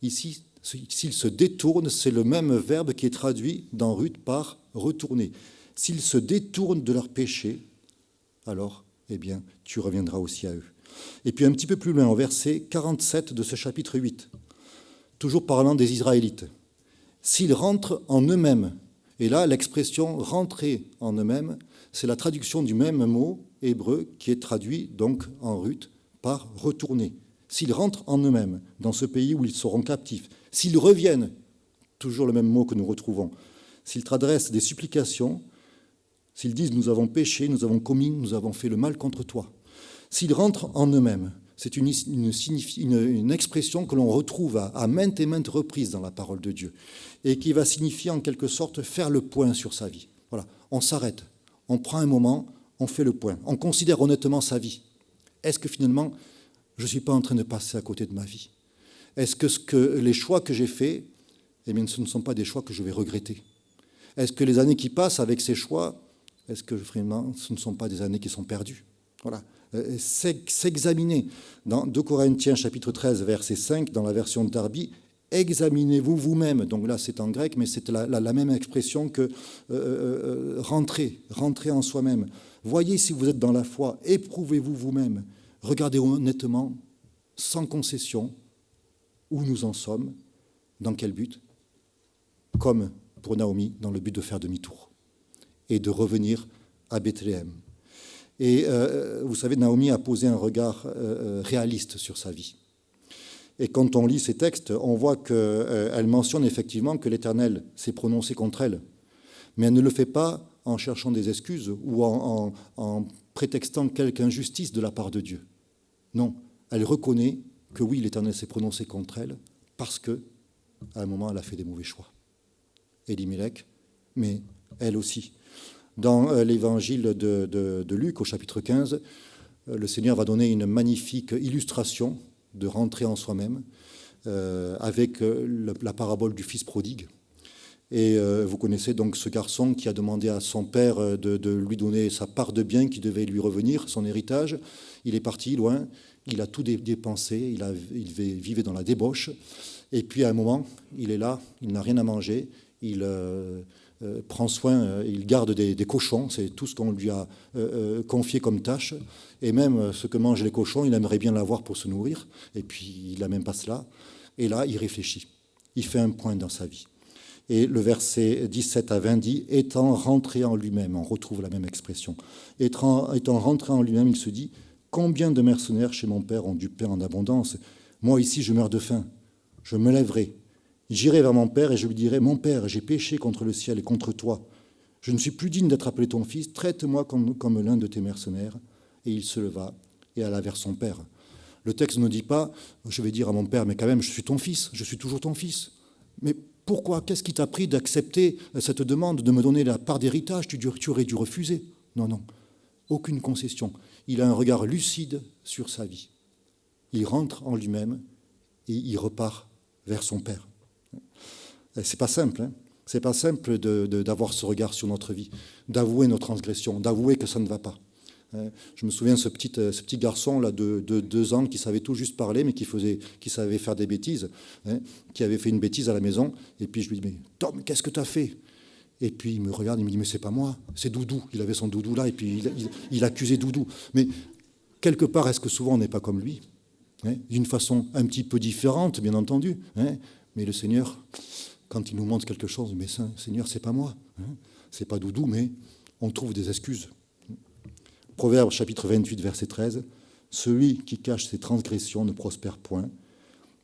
Ici, s'ils se détournent, c'est le même verbe qui est traduit dans Ruth par « retourner ». S'ils se détournent de leur péché, alors, eh bien, tu reviendras aussi à eux. Et puis un petit peu plus loin, au verset 47 de ce chapitre 8, toujours parlant des Israélites. S'ils rentrent en eux-mêmes, et là, l'expression « rentrer en eux-mêmes », c'est la traduction du même mot hébreu qui est traduit donc en Ruth par « retourner ». S'ils rentrent en eux-mêmes, dans ce pays où ils seront captifs, s'ils reviennent, toujours le même mot que nous retrouvons, s'ils t'adressent des supplications, s'ils disent « nous avons péché, nous avons commis, nous avons fait le mal contre toi », s'ils rentrent en eux-mêmes, c'est une expression que l'on retrouve à maintes et maintes reprises dans la parole de Dieu et qui va signifier en quelque sorte faire le point sur sa vie. Voilà, on s'arrête, on prend un moment, on fait le point, on considère honnêtement sa vie. Est-ce que finalement, je ne suis pas en train de passer à côté de ma vie? Est-ce que les choix que j'ai faits, eh bien, ce ne sont pas des choix que je vais regretter? Est-ce que les années qui passent avec ces choix, est-ce que vraiment ce ne sont pas des années qui sont perdues? Voilà. S'examiner. Dans 2 Corinthiens chapitre 13, verset 5, dans la version de Darby, examinez-vous vous-même. Donc là, c'est en grec, mais c'est la même expression que rentrer en soi-même. Voyez si vous êtes dans la foi, éprouvez-vous vous-même. Regardez honnêtement, sans concession, où nous en sommes, dans quel but, comme pour Naomi, dans le but de faire demi-tour et de revenir à Bethléem. Et vous savez, Naomi a posé un regard réaliste sur sa vie. Et quand on lit ces textes, on voit qu'elle mentionne effectivement que l'Éternel s'est prononcé contre elle. Mais elle ne le fait pas en cherchant des excuses ou en prétextant quelque injustice de la part de Dieu. Non, elle reconnaît que oui, l'Éternel s'est prononcé contre elle parce qu'à un moment, elle a fait des mauvais choix. Elimelech, mais elle aussi. Dans l'évangile de Luc, au chapitre 15, le Seigneur va donner une magnifique illustration de rentrer en soi-même avec la parabole du fils prodigue. Et vous connaissez donc ce garçon qui a demandé à son père de lui donner sa part de bien qui devait lui revenir, son héritage. Il est parti loin, il a tout dépensé, il vivait dans la débauche. Et puis à un moment, il est là, il n'a rien à manger, il prend soin, il garde des cochons, c'est tout ce qu'on lui a confié comme tâche. Et même ce que mangent les cochons, il aimerait bien l'avoir pour se nourrir. Et puis il n'a même pas cela. Et là, il réfléchit, il fait un point dans sa vie. Et le verset 17 à 20 dit « Étant rentré en lui-même », on retrouve la même expression. Étant rentré en lui-même, il se dit « Combien de mercenaires chez mon père ont du pain en abondance? Moi ici, je meurs de faim. Je me lèverai. J'irai vers mon père et je lui dirai « Mon père, j'ai péché contre le ciel et contre toi. Je ne suis plus digne d'être appelé ton fils. Traite-moi comme l'un de tes mercenaires. » Et il se leva et alla vers son père. Le texte ne dit pas « Je vais dire à mon père, mais quand même, je suis ton fils. Je suis toujours ton fils. » Mais pourquoi? Qu'est-ce qui t'a pris d'accepter cette demande, de me donner la part d'héritage? Tu aurais dû refuser. Non, non. aucune concession. Il a un regard lucide sur sa vie. Il rentre en lui-même et il repart vers son Père. C'est pas simple, hein. C'est pas simple d'avoir ce regard sur notre vie, d'avouer nos transgressions, d'avouer que ça ne va pas. Je me souviens de ce petit garçon là de 2 ans qui savait tout juste parler, mais qui savait faire des bêtises, hein, qui avait fait une bêtise à la maison. Et puis je lui dis, mais Tom, qu'est-ce que tu as fait? Et puis il me regarde, il me dit, mais c'est pas moi, c'est Doudou. Il avait son Doudou là, et puis il accusait Doudou. Mais quelque part, est-ce que souvent on n'est pas comme lui, hein, d'une façon un petit peu différente, bien entendu, hein, mais le Seigneur, quand il nous montre quelque chose, mais Seigneur, c'est pas moi, hein, c'est pas Doudou, mais on trouve des excuses. Proverbe chapitre 28, verset 13, « Celui qui cache ses transgressions ne prospère point,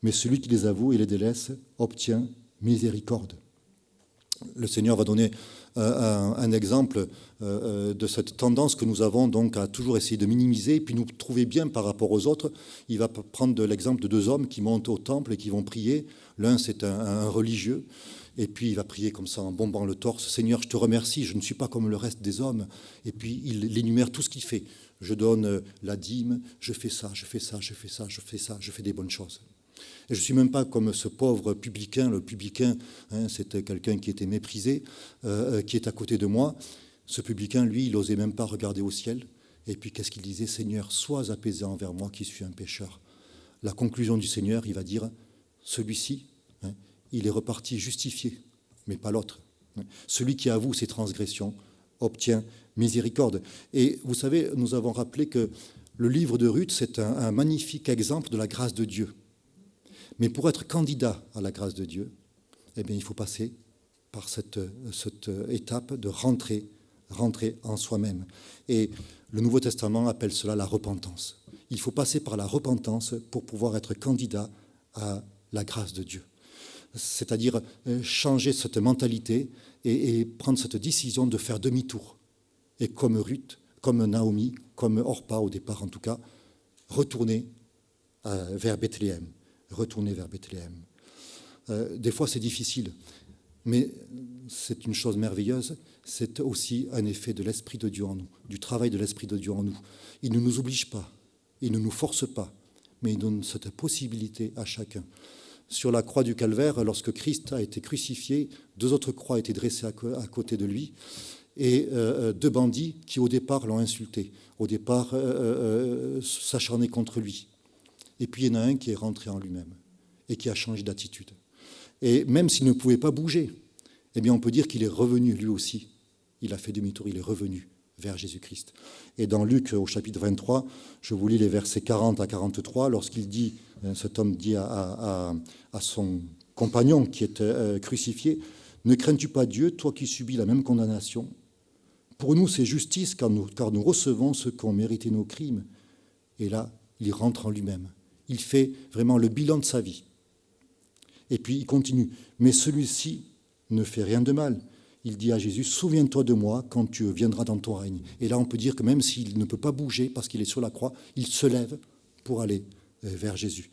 mais celui qui les avoue et les délaisse obtient miséricorde. » Le Seigneur va donner un exemple de cette tendance que nous avons donc à toujours essayer de minimiser, puis nous trouver bien par rapport aux autres. Il va prendre l'exemple de 2 hommes qui montent au temple et qui vont prier. L'un, c'est un religieux, et puis il va prier comme ça en bombant le torse. « Seigneur, je te remercie, je ne suis pas comme le reste des hommes. » Et puis il énumère tout ce qu'il fait. « Je donne la dîme, je fais ça, je fais ça, je fais ça, je fais ça, je fais des bonnes choses. » Et je ne suis même pas comme ce pauvre publicain. Le publicain, hein, c'était quelqu'un qui était méprisé, qui est à côté de moi. Ce publicain, lui, il n'osait même pas regarder au ciel. Et puis, qu'est-ce qu'il disait? « Seigneur, sois apaisé envers moi qui suis un pécheur. » La conclusion du Seigneur, il va dire, celui-ci, hein, il est reparti justifié, mais pas l'autre. Celui qui avoue ses transgressions obtient miséricorde. Et vous savez, nous avons rappelé que le livre de Ruth, c'est un magnifique exemple de la grâce de Dieu. Mais pour être candidat à la grâce de Dieu, eh bien, il faut passer par cette étape de rentrer en soi-même. Et le Nouveau Testament appelle cela la repentance. Il faut passer par la repentance pour pouvoir être candidat à la grâce de Dieu. C'est-à-dire changer cette mentalité et prendre cette décision de faire demi-tour. Et comme Ruth, comme Naomi, comme Orpa au départ en tout cas, retourner vers Bethléem. Retourner vers Bethléem. Des fois, c'est difficile, mais c'est une chose merveilleuse. C'est aussi un effet de l'Esprit de Dieu en nous, du travail de l'Esprit de Dieu en nous. Il ne nous oblige pas, il ne nous force pas, mais il donne cette possibilité à chacun. Sur la croix du Calvaire, lorsque Christ a été crucifié, 2 autres croix étaient dressées à côté de lui, et 2 bandits qui, au départ, l'ont insulté, au départ, s'acharnaient contre lui. Et puis il y en a un qui est rentré en lui-même et qui a changé d'attitude. Et même s'il ne pouvait pas bouger, eh bien on peut dire qu'il est revenu lui aussi. Il a fait demi-tour, il est revenu vers Jésus-Christ. Et dans Luc, au chapitre 23, je vous lis les versets 40 à 43, lorsqu'il dit, cet homme dit à son compagnon qui est crucifié, « Ne crains-tu pas Dieu, toi qui subis la même condamnation? Pour nous, c'est justice, car nous recevons ce qu'ont mérité nos crimes. » Et là, il rentre en lui-même. Il fait vraiment le bilan de sa vie. Et puis il continue. Mais celui-ci ne fait rien de mal. Il dit à Jésus, souviens-toi de moi quand tu viendras dans ton règne. Et là, on peut dire que même s'il ne peut pas bouger parce qu'il est sur la croix, il se lève pour aller vers Jésus.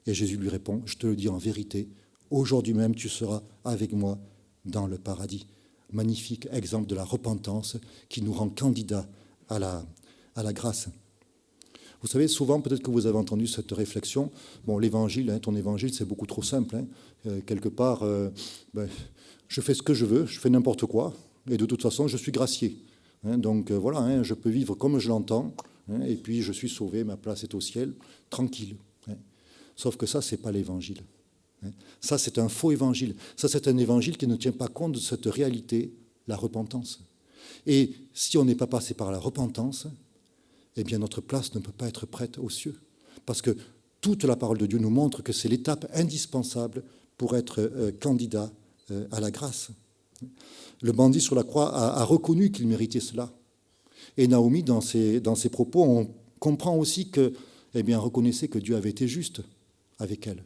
Et Jésus lui répond, je te le dis en vérité, aujourd'hui même tu seras avec moi dans le paradis. Magnifique exemple de la repentance qui nous rend candidats à la grâce. Vous savez, souvent, peut-être que vous avez entendu cette réflexion. Bon, l'évangile, ton évangile, c'est beaucoup trop simple. Quelque part, je fais ce que je veux, je fais n'importe quoi, et de toute façon, je suis gracié. Donc voilà, je peux vivre comme je l'entends, et puis je suis sauvé, ma place est au ciel, tranquille. Sauf que ça, c'est pas l'évangile. Ça, c'est un faux évangile. Ça, c'est un évangile qui ne tient pas compte de cette réalité, la repentance. Et si on n'est pas passé par la repentance, eh bien notre place ne peut pas être prête aux cieux. Parce que toute la parole de Dieu nous montre que c'est l'étape indispensable pour être candidat à la grâce. Le bandit sur la croix a reconnu qu'il méritait cela. Et Naomi, dans ses propos, on comprend aussi que, eh bien, reconnaissait que Dieu avait été juste avec elle.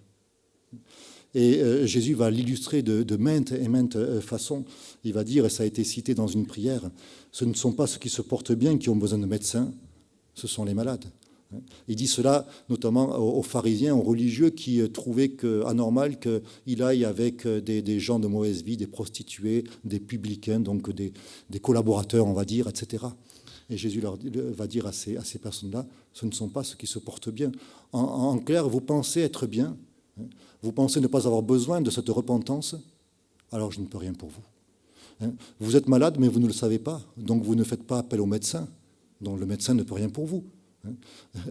Et Jésus va l'illustrer de maintes et maintes façons. Il va dire, et ça a été cité dans une prière, ce ne sont pas ceux qui se portent bien qui ont besoin de médecins, ce sont les malades. Il dit cela notamment aux pharisiens, aux religieux qui trouvaient anormal qu'il aille avec des gens de mauvaise vie, des prostituées, des publicains, donc des collaborateurs, on va dire, etc. Et Jésus va dire à ces personnes-là, ce ne sont pas ceux qui se portent bien. En clair, vous pensez être bien, hein, vous pensez ne pas avoir besoin de cette repentance, alors je ne peux rien pour vous. Hein. Vous êtes malade, mais vous ne le savez pas, donc vous ne faites pas appel au médecin, donc le médecin ne peut rien pour vous. Hein.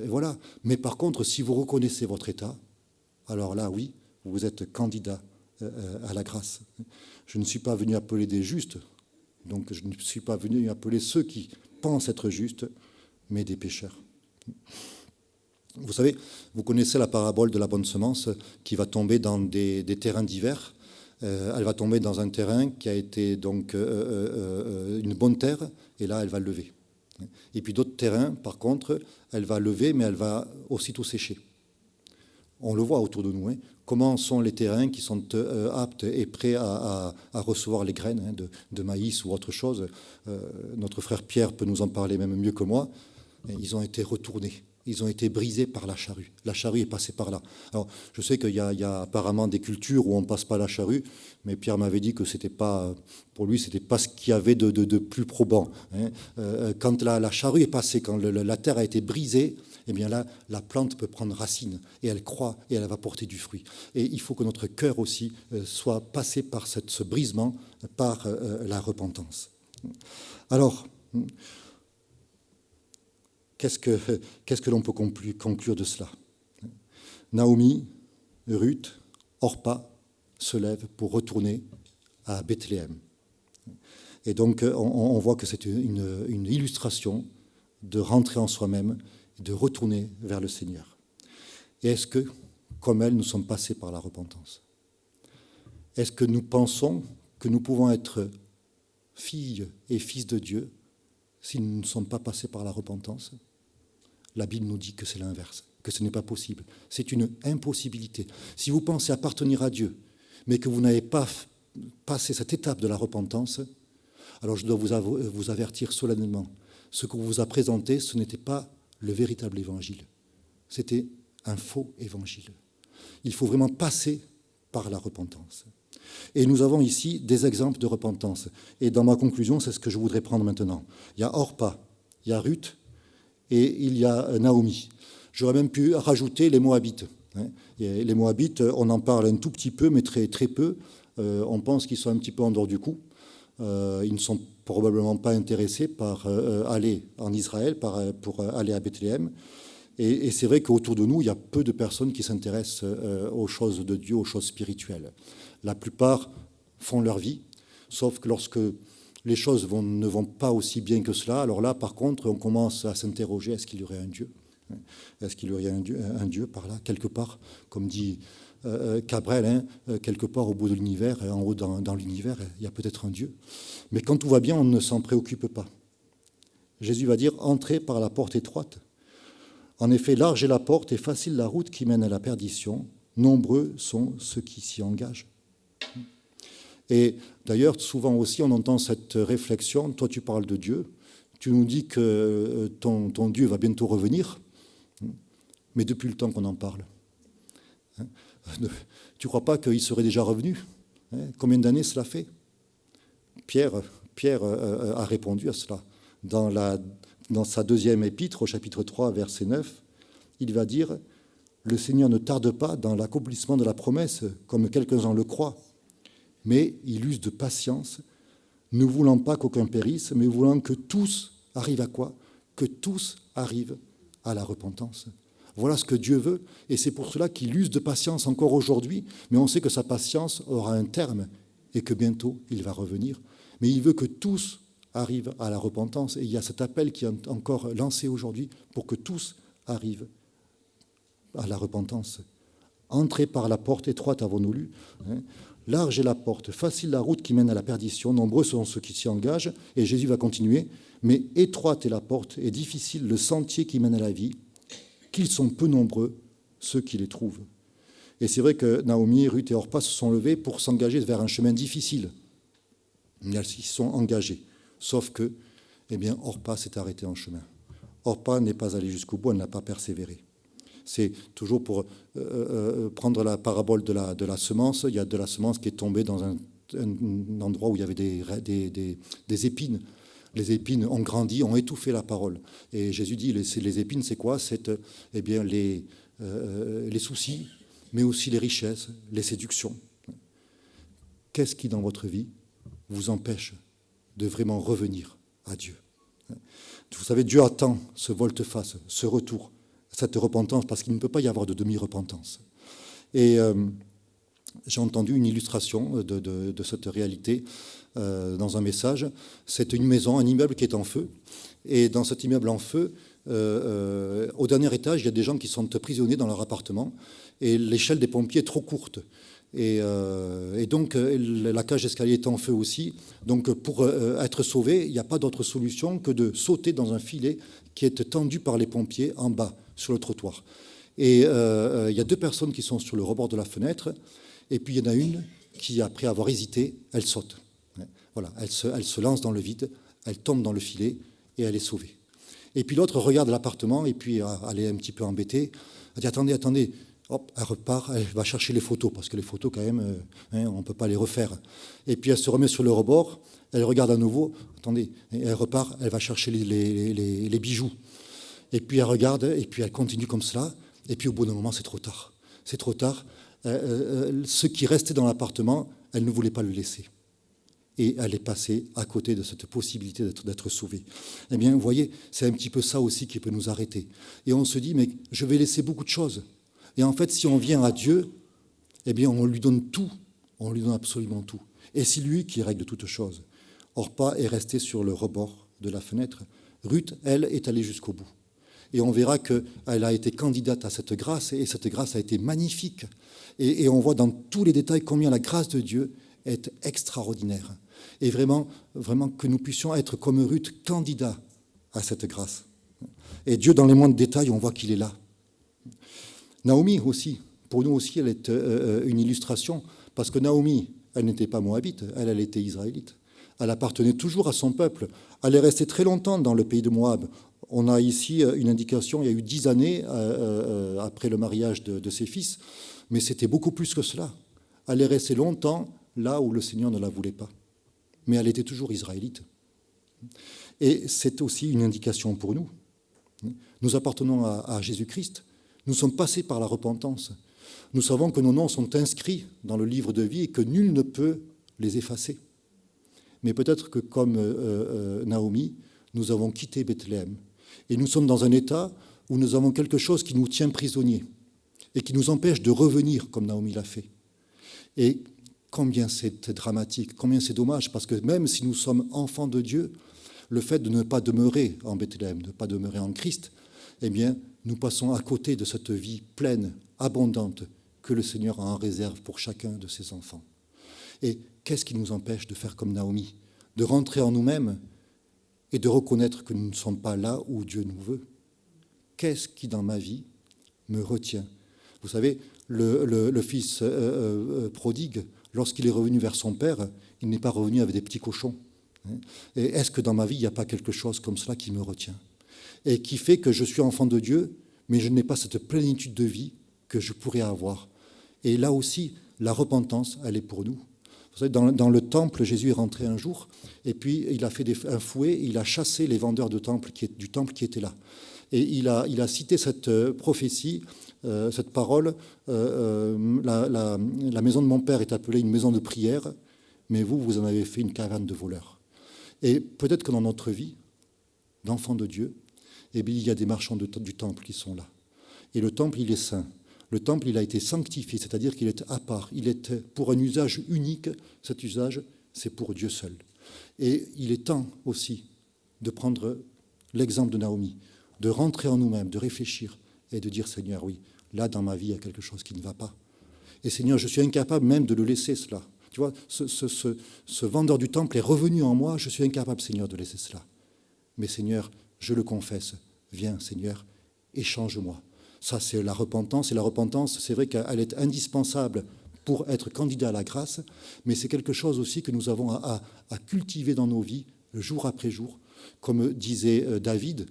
Et voilà. Mais par contre, si vous reconnaissez votre état, alors là, oui, vous êtes candidat à la grâce. Je ne suis pas venu appeler des justes, donc je ne suis pas venu appeler ceux qui pensent être justes, mais des pécheurs. Vous savez, vous connaissez la parabole de la bonne semence qui va tomber dans des terrains divers. Elle va tomber dans un terrain qui a été donc une bonne terre, et là, elle va lever. Et puis d'autres terrains, par contre, elle va lever, mais elle va aussitôt sécher. On le voit autour de nous. Hein. Comment sont les terrains qui sont aptes et prêts à recevoir les graines hein, de maïs ou autre chose. Notre frère Pierre peut nous en parler même mieux que moi. Ils ont été retournés. Ils ont été brisés par la charrue. La charrue est passée par là. Alors, je sais qu'il y a apparemment des cultures où on ne passe pas la charrue, mais Pierre m'avait dit que c'était pas, pour lui, c'était pas ce qu'il y avait de plus probant. Hein. Quand la charrue est passée, quand la terre a été brisée, eh bien là, la plante peut prendre racine et elle croît et elle va porter du fruit. Et il faut que notre cœur aussi soit passé par ce brisement, par la repentance. Alors, qu'est-ce que l'on peut conclure de cela? Naomi, Ruth, Orpa se lèvent pour retourner à Bethléem. Et donc, on voit que c'est une illustration de rentrer en soi-même, de retourner vers le Seigneur. Et est-ce que, comme elles, nous sommes passés par la repentance? Est-ce que nous pensons que nous pouvons être filles et fils de Dieu si nous ne sommes pas passés par la repentance? La Bible nous dit que c'est l'inverse, que ce n'est pas possible. C'est une impossibilité. Si vous pensez appartenir à Dieu, mais que vous n'avez pas passé cette étape de la repentance, alors je dois vous avertir solennellement. Ce qu'on vous a présenté, ce n'était pas le véritable évangile. C'était un faux évangile. Il faut vraiment passer par la repentance. Et nous avons ici des exemples de repentance. Et dans ma conclusion, c'est ce que je voudrais prendre maintenant. Il y a Orpa, il y a Ruth et il y a Naomi. J'aurais même pu rajouter les Moabites. Et les Moabites, on en parle un tout petit peu, mais très, très peu. On pense qu'ils sont un petit peu en dehors du coup. Ils ne sont probablement pas intéressés par aller en Israël, pour aller à Bethléem. Et c'est vrai qu'autour de nous, il y a peu de personnes qui s'intéressent aux choses de Dieu, aux choses spirituelles. La plupart font leur vie, sauf que lorsque les choses ne vont pas aussi bien que cela, alors là, par contre, on commence à s'interroger, est-ce qu'il y aurait un Dieu? Est-ce qu'il y aurait un Dieu par là, quelque part, comme dit Cabrel, hein, quelque part au bout de l'univers, en haut dans l'univers, il y a peut-être un Dieu. Mais quand tout va bien, on ne s'en préoccupe pas. Jésus va dire, entrez par la porte étroite. En effet, large est la porte et facile la route qui mène à la perdition. Nombreux sont ceux qui s'y engagent. Et d'ailleurs, souvent aussi, on entend cette réflexion, toi tu parles de Dieu, tu nous dis que ton Dieu va bientôt revenir, mais depuis le temps qu'on en parle. Tu ne crois pas qu'il serait déjà revenu? Combien d'années cela fait? Pierre a répondu à cela. Dans sa deuxième épître, au chapitre 3, verset 9, il va dire « Le Seigneur ne tarde pas dans l'accomplissement de la promesse, comme quelques-uns le croient, mais il use de patience, ne voulant pas qu'aucun périsse, mais voulant que tous arrivent à quoi? Que tous arrivent à la repentance. » Voilà ce que Dieu veut, et c'est pour cela qu'il use de patience encore aujourd'hui, mais on sait que sa patience aura un terme, et que bientôt il va revenir. Mais il veut que tous arrivent à la repentance, et il y a cet appel qui est encore lancé aujourd'hui pour que tous arrivent à la repentance. Entrez par la porte étroite, avons-nous lu, hein. Large est la porte, facile la route qui mène à la perdition, nombreux sont ceux qui s'y engagent, et Jésus va continuer, mais étroite est la porte et difficile le sentier qui mène à la vie, qu'ils sont peu nombreux ceux qui les trouvent. Et c'est vrai que Naomi, Ruth et Orpa se sont levés pour s'engager vers un chemin difficile. Ils s'y sont engagés, sauf que, eh bien, Orpa s'est arrêtée en chemin. Orpa n'est pas allée jusqu'au bout, elle n'a pas persévéré. C'est toujours pour prendre la parabole de la semence. Il y a de la semence qui est tombée dans un endroit où il y avait des épines. Les épines ont grandi, ont étouffé la parole. Et Jésus dit, les épines, c'est quoi? C'est les soucis, mais aussi les richesses, les séductions. Qu'est-ce qui, dans votre vie, vous empêche de vraiment revenir à Dieu? Vous savez, Dieu attend ce volte-face, ce retour, cette repentance, parce qu'il ne peut pas y avoir de demi-repentance. Et j'ai entendu une illustration de cette réalité dans un message. C'est une maison, un immeuble qui est en feu. Et dans cet immeuble en feu, au dernier étage, il y a des gens qui sont prisonniers dans leur appartement. Et l'échelle des pompiers est trop courte. Et donc, la cage d'escalier est en feu aussi. Donc, pour être sauvé, il n'y a pas d'autre solution que de sauter dans un filet qui est tendu par les pompiers en bas, sur le trottoir. Et il y a 2 personnes qui sont sur le rebord de la fenêtre. Et puis, il y en a une qui, après avoir hésité, elle saute. Voilà, elle se lance dans le vide, elle tombe dans le filet et elle est sauvée. Et puis, l'autre regarde l'appartement et puis elle est un petit peu embêtée. Elle dit, attendez. Hop, elle repart, elle va chercher les photos, parce que les photos, quand même, on ne peut pas les refaire. Et puis elle se remet sur le rebord, elle regarde à nouveau, attendez, elle repart, elle va chercher les bijoux. Et puis elle regarde, et puis elle continue comme cela, et puis au bout d'un moment, c'est trop tard. C'est trop tard. Ceux qui restaient dans l'appartement, elle ne voulait pas le laisser. Et elle est passée à côté de cette possibilité d'être sauvée. Eh bien, vous voyez, c'est un petit peu ça aussi qui peut nous arrêter. Et on se dit, mais je vais laisser beaucoup de choses. Et en fait, si on vient à Dieu, eh bien, on lui donne tout. On lui donne absolument tout. Et c'est lui qui règle toutes choses. Orpa est restée sur le rebord de la fenêtre. Ruth, elle, est allée jusqu'au bout. Et on verra qu'elle a été candidate à cette grâce, et cette grâce a été magnifique. Et on voit dans tous les détails combien la grâce de Dieu est extraordinaire. Et vraiment, vraiment que nous puissions être comme Ruth, candidats à cette grâce. Et Dieu, dans les moindres détails, on voit qu'il est là. Naomi aussi, pour nous aussi, elle est une illustration, parce que Naomi, elle n'était pas moabite, elle était israélite. Elle appartenait toujours à son peuple. Elle est restée très longtemps dans le pays de Moab. On a ici une indication, il y a eu 10 années après le mariage de ses fils, mais c'était beaucoup plus que cela. Elle est restée longtemps là où le Seigneur ne la voulait pas. Mais elle était toujours israélite. Et c'est aussi une indication pour nous. Nous appartenons à Jésus-Christ. Nous sommes passés par la repentance. Nous savons que nos noms sont inscrits dans le livre de vie et que nul ne peut les effacer. Mais peut-être que comme Naomi, nous avons quitté Bethléem. Et nous sommes dans un état où nous avons quelque chose qui nous tient prisonniers et qui nous empêche de revenir comme Naomi l'a fait. Et combien c'est dramatique, combien c'est dommage, parce que même si nous sommes enfants de Dieu, le fait de ne pas demeurer en Bethléem, de ne pas demeurer en Christ, eh bien, nous passons à côté de cette vie pleine, abondante, que le Seigneur a en réserve pour chacun de ses enfants. Et qu'est-ce qui nous empêche de faire comme Naomi, de rentrer en nous-mêmes et de reconnaître que nous ne sommes pas là où Dieu nous veut? Qu'est-ce qui, dans ma vie, me retient? Vous savez, le fils prodigue, lorsqu'il est revenu vers son père, il n'est pas revenu avec des petits cochons. Et est-ce que dans ma vie, il n'y a pas quelque chose comme cela qui me retient et qui fait que je suis enfant de Dieu, mais je n'ai pas cette plénitude de vie que je pourrais avoir? Et là aussi, la repentance, elle est pour nous. Vous savez, dans le temple, Jésus est rentré un jour, et puis il a fait un fouet, il a chassé les vendeurs du temple qui étaient là. Et il a cité cette prophétie, cette parole, la maison de mon père est appelée une maison de prière, mais vous en avez fait une caverne de voleurs. Et peut-être que dans notre vie, d'enfants de Dieu, eh bien, il y a des marchands du temple qui sont là. Et le temple, il est saint. Le temple, il a été sanctifié, c'est-à-dire qu'il est à part. Il est pour un usage unique. Cet usage, c'est pour Dieu seul. Et il est temps aussi de prendre l'exemple de Naomi, de rentrer en nous-mêmes, de réfléchir et de dire, Seigneur, oui, là, dans ma vie, il y a quelque chose qui ne va pas. Et Seigneur, je suis incapable même de le laisser, cela. Tu vois, ce vendeur du temple est revenu en moi, je suis incapable, Seigneur, de laisser cela. Mais Seigneur, je le confesse, viens, Seigneur, et change-moi. Ça, c'est la repentance. Et la repentance, c'est vrai qu'elle est indispensable pour être candidat à la grâce, mais c'est quelque chose aussi que nous avons à cultiver dans nos vies, jour après jour. Comme disait David,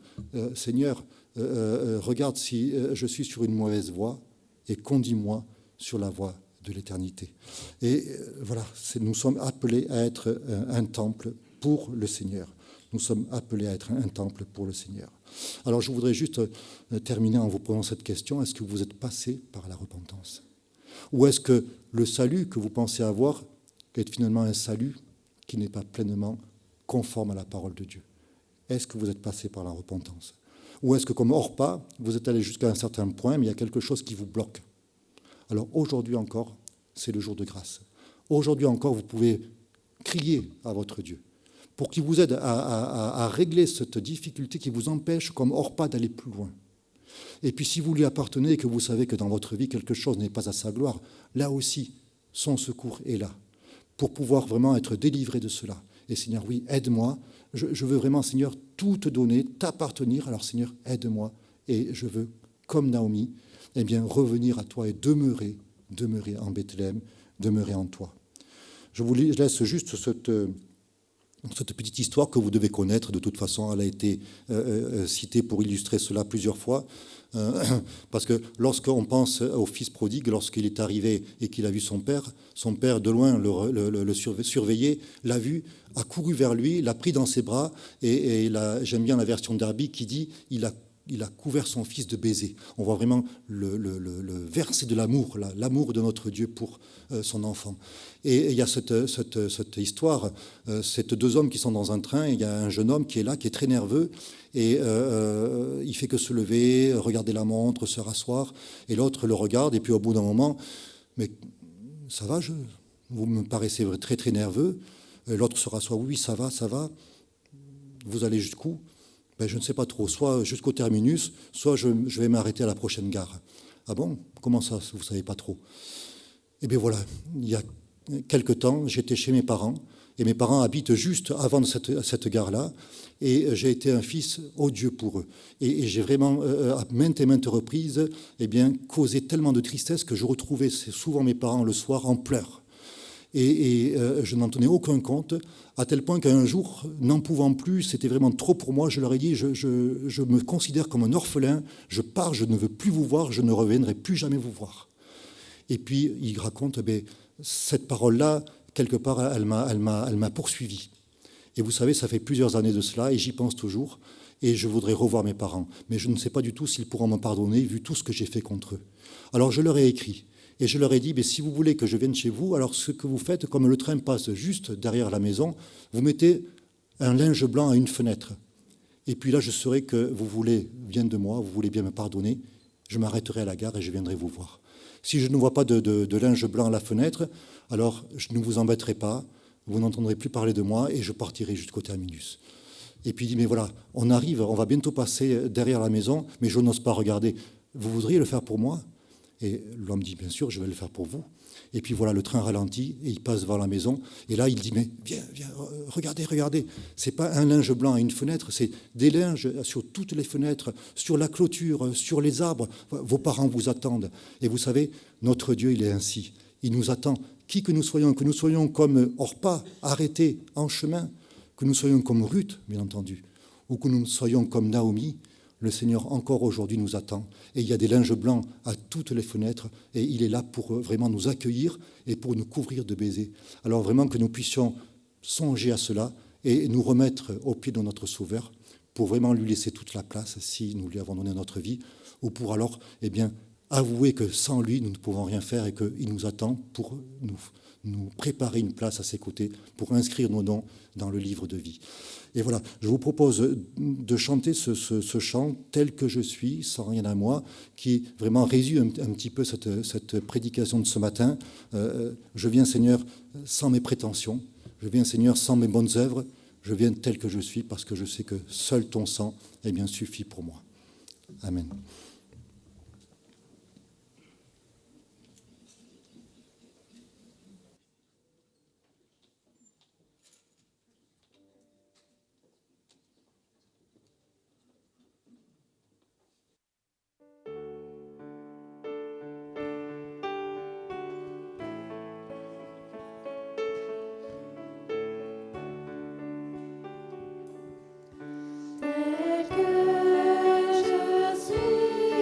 Seigneur, regarde si je suis sur une mauvaise voie et conduis-moi sur la voie de l'éternité. Et voilà, nous sommes appelés à être un temple pour le Seigneur. Nous sommes appelés à être un temple pour le Seigneur. Alors je voudrais juste terminer en vous posant cette question. Est-ce que vous êtes passé par la repentance? Ou est-ce que le salut que vous pensez avoir est finalement un salut qui n'est pas pleinement conforme à la parole de Dieu? Est-ce que vous êtes passé par la repentance? Ou est-ce que, comme Orpa, vous êtes allé jusqu'à un certain point, mais il y a quelque chose qui vous bloque? Alors aujourd'hui encore, c'est le jour de grâce. Aujourd'hui encore, vous pouvez crier à votre Dieu pour qu'il vous aide à régler cette difficulté qui vous empêche, comme Orpa, d'aller plus loin. Et puis si vous lui appartenez et que vous savez que dans votre vie, quelque chose n'est pas à sa gloire, là aussi, son secours est là pour pouvoir vraiment être délivré de cela. Et Seigneur, oui, aide-moi. Je veux vraiment, Seigneur, tout te donner, t'appartenir. Alors Seigneur, aide-moi. Et je veux, comme Naomi, eh bien, revenir à toi et demeurer en Bethléem, demeurer en toi. Je vous laisse juste cette petite histoire que vous devez connaître. De toute façon, elle a été citée pour illustrer cela plusieurs fois. Parce que lorsqu'on pense au fils prodigue, lorsqu'il est arrivé et qu'il a vu son père de loin le surveiller, l'a vu, a couru vers lui, l'a pris dans ses bras, et j'aime bien la version d'Arby qui dit il a couvert son fils de baisers. On voit vraiment le verset de l'amour, l'amour de notre Dieu pour son enfant. Et il y a cette histoire, ces deux hommes qui sont dans un train, et il y a un jeune homme qui est là, qui est très nerveux, et il fait que se lever, regarder la montre, se rasseoir, et l'autre le regarde, et puis au bout d'un moment, mais ça va, vous me paraissez très très nerveux. Et l'autre se rassoit, oui, ça va, vous allez jusqu'où? Ben, je ne sais pas trop, soit jusqu'au terminus, soit je vais m'arrêter à la prochaine gare. Ah bon? Comment ça, vous ne savez pas trop? Eh bien voilà, il y a quelque temps, j'étais chez mes parents, et mes parents habitent juste avant cette gare-là, et j'ai été un fils odieux pour eux. Et j'ai vraiment, à maintes et maintes reprises, eh bien, causé tellement de tristesse que je retrouvais souvent mes parents le soir en pleurs. Et je n'en tenais aucun compte, à tel point qu'un jour, n'en pouvant plus, c'était vraiment trop pour moi, je leur ai dit, je me considère comme un orphelin, je pars, je ne veux plus vous voir, je ne reviendrai plus jamais vous voir. Et puis, il raconte, cette parole-là, quelque part, elle m'a poursuivi. Et vous savez, ça fait plusieurs années de cela, et j'y pense toujours, et je voudrais revoir mes parents. Mais je ne sais pas du tout s'ils pourront me pardonner, vu tout ce que j'ai fait contre eux. Alors je leur ai écrit. Et je leur ai dit, si vous voulez que je vienne chez vous, alors ce que vous faites, comme le train passe juste derrière la maison, vous mettez un linge blanc à une fenêtre. Et puis là, je saurai que vous voulez bien de moi, vous voulez bien me pardonner, je m'arrêterai à la gare et je viendrai vous voir. Si je ne vois pas de linge blanc à la fenêtre, alors je ne vous embêterai pas, vous n'entendrez plus parler de moi et je partirai jusqu'au terminus. Et puis il dit, mais voilà, on arrive, on va bientôt passer derrière la maison, mais je n'ose pas regarder. Vous voudriez le faire pour moi ? Et l'homme dit, bien sûr, je vais le faire pour vous. Et puis voilà, le train ralentit et il passe devant la maison. Et là, il dit, mais viens, regardez. C'est pas un linge blanc à une fenêtre, c'est des linges sur toutes les fenêtres, sur la clôture, sur les arbres. Vos parents vous attendent. Et vous savez, notre Dieu, il est ainsi. Il nous attend. Qui que nous soyons comme Orpa, arrêtés en chemin, que nous soyons comme Ruth, bien entendu, ou que nous soyons comme Naomi, le Seigneur encore aujourd'hui nous attend. Et il y a des linges blancs à toutes les fenêtres et il est là pour vraiment nous accueillir et pour nous couvrir de baisers. Alors vraiment que nous puissions songer à cela et nous remettre au pied de notre Sauveur pour vraiment lui laisser toute la place si nous lui avons donné notre vie, ou pour alors avouer que sans lui nous ne pouvons rien faire et qu'il nous attend pour nous préparer une place à ses côtés, pour inscrire nos noms dans le livre de vie. Et voilà, je vous propose de chanter ce chant « Tel que je suis, sans rien à moi », qui vraiment résume un petit peu cette prédication de ce matin. Je viens, Seigneur, sans mes prétentions, je viens, Seigneur, sans mes bonnes œuvres, je viens tel que je suis parce que je sais que seul ton sang suffit pour moi. Amen. Tel que je suis.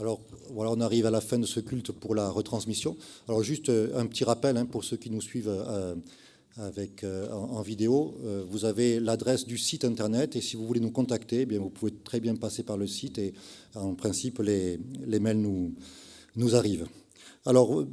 Alors voilà, on arrive à la fin de ce culte pour la retransmission. Alors juste un petit rappel pour ceux qui nous suivent en vidéo. Vous avez l'adresse du site internet et si vous voulez nous contacter, eh bien, vous pouvez très bien passer par le site et en principe les mails nous arrivent. Alors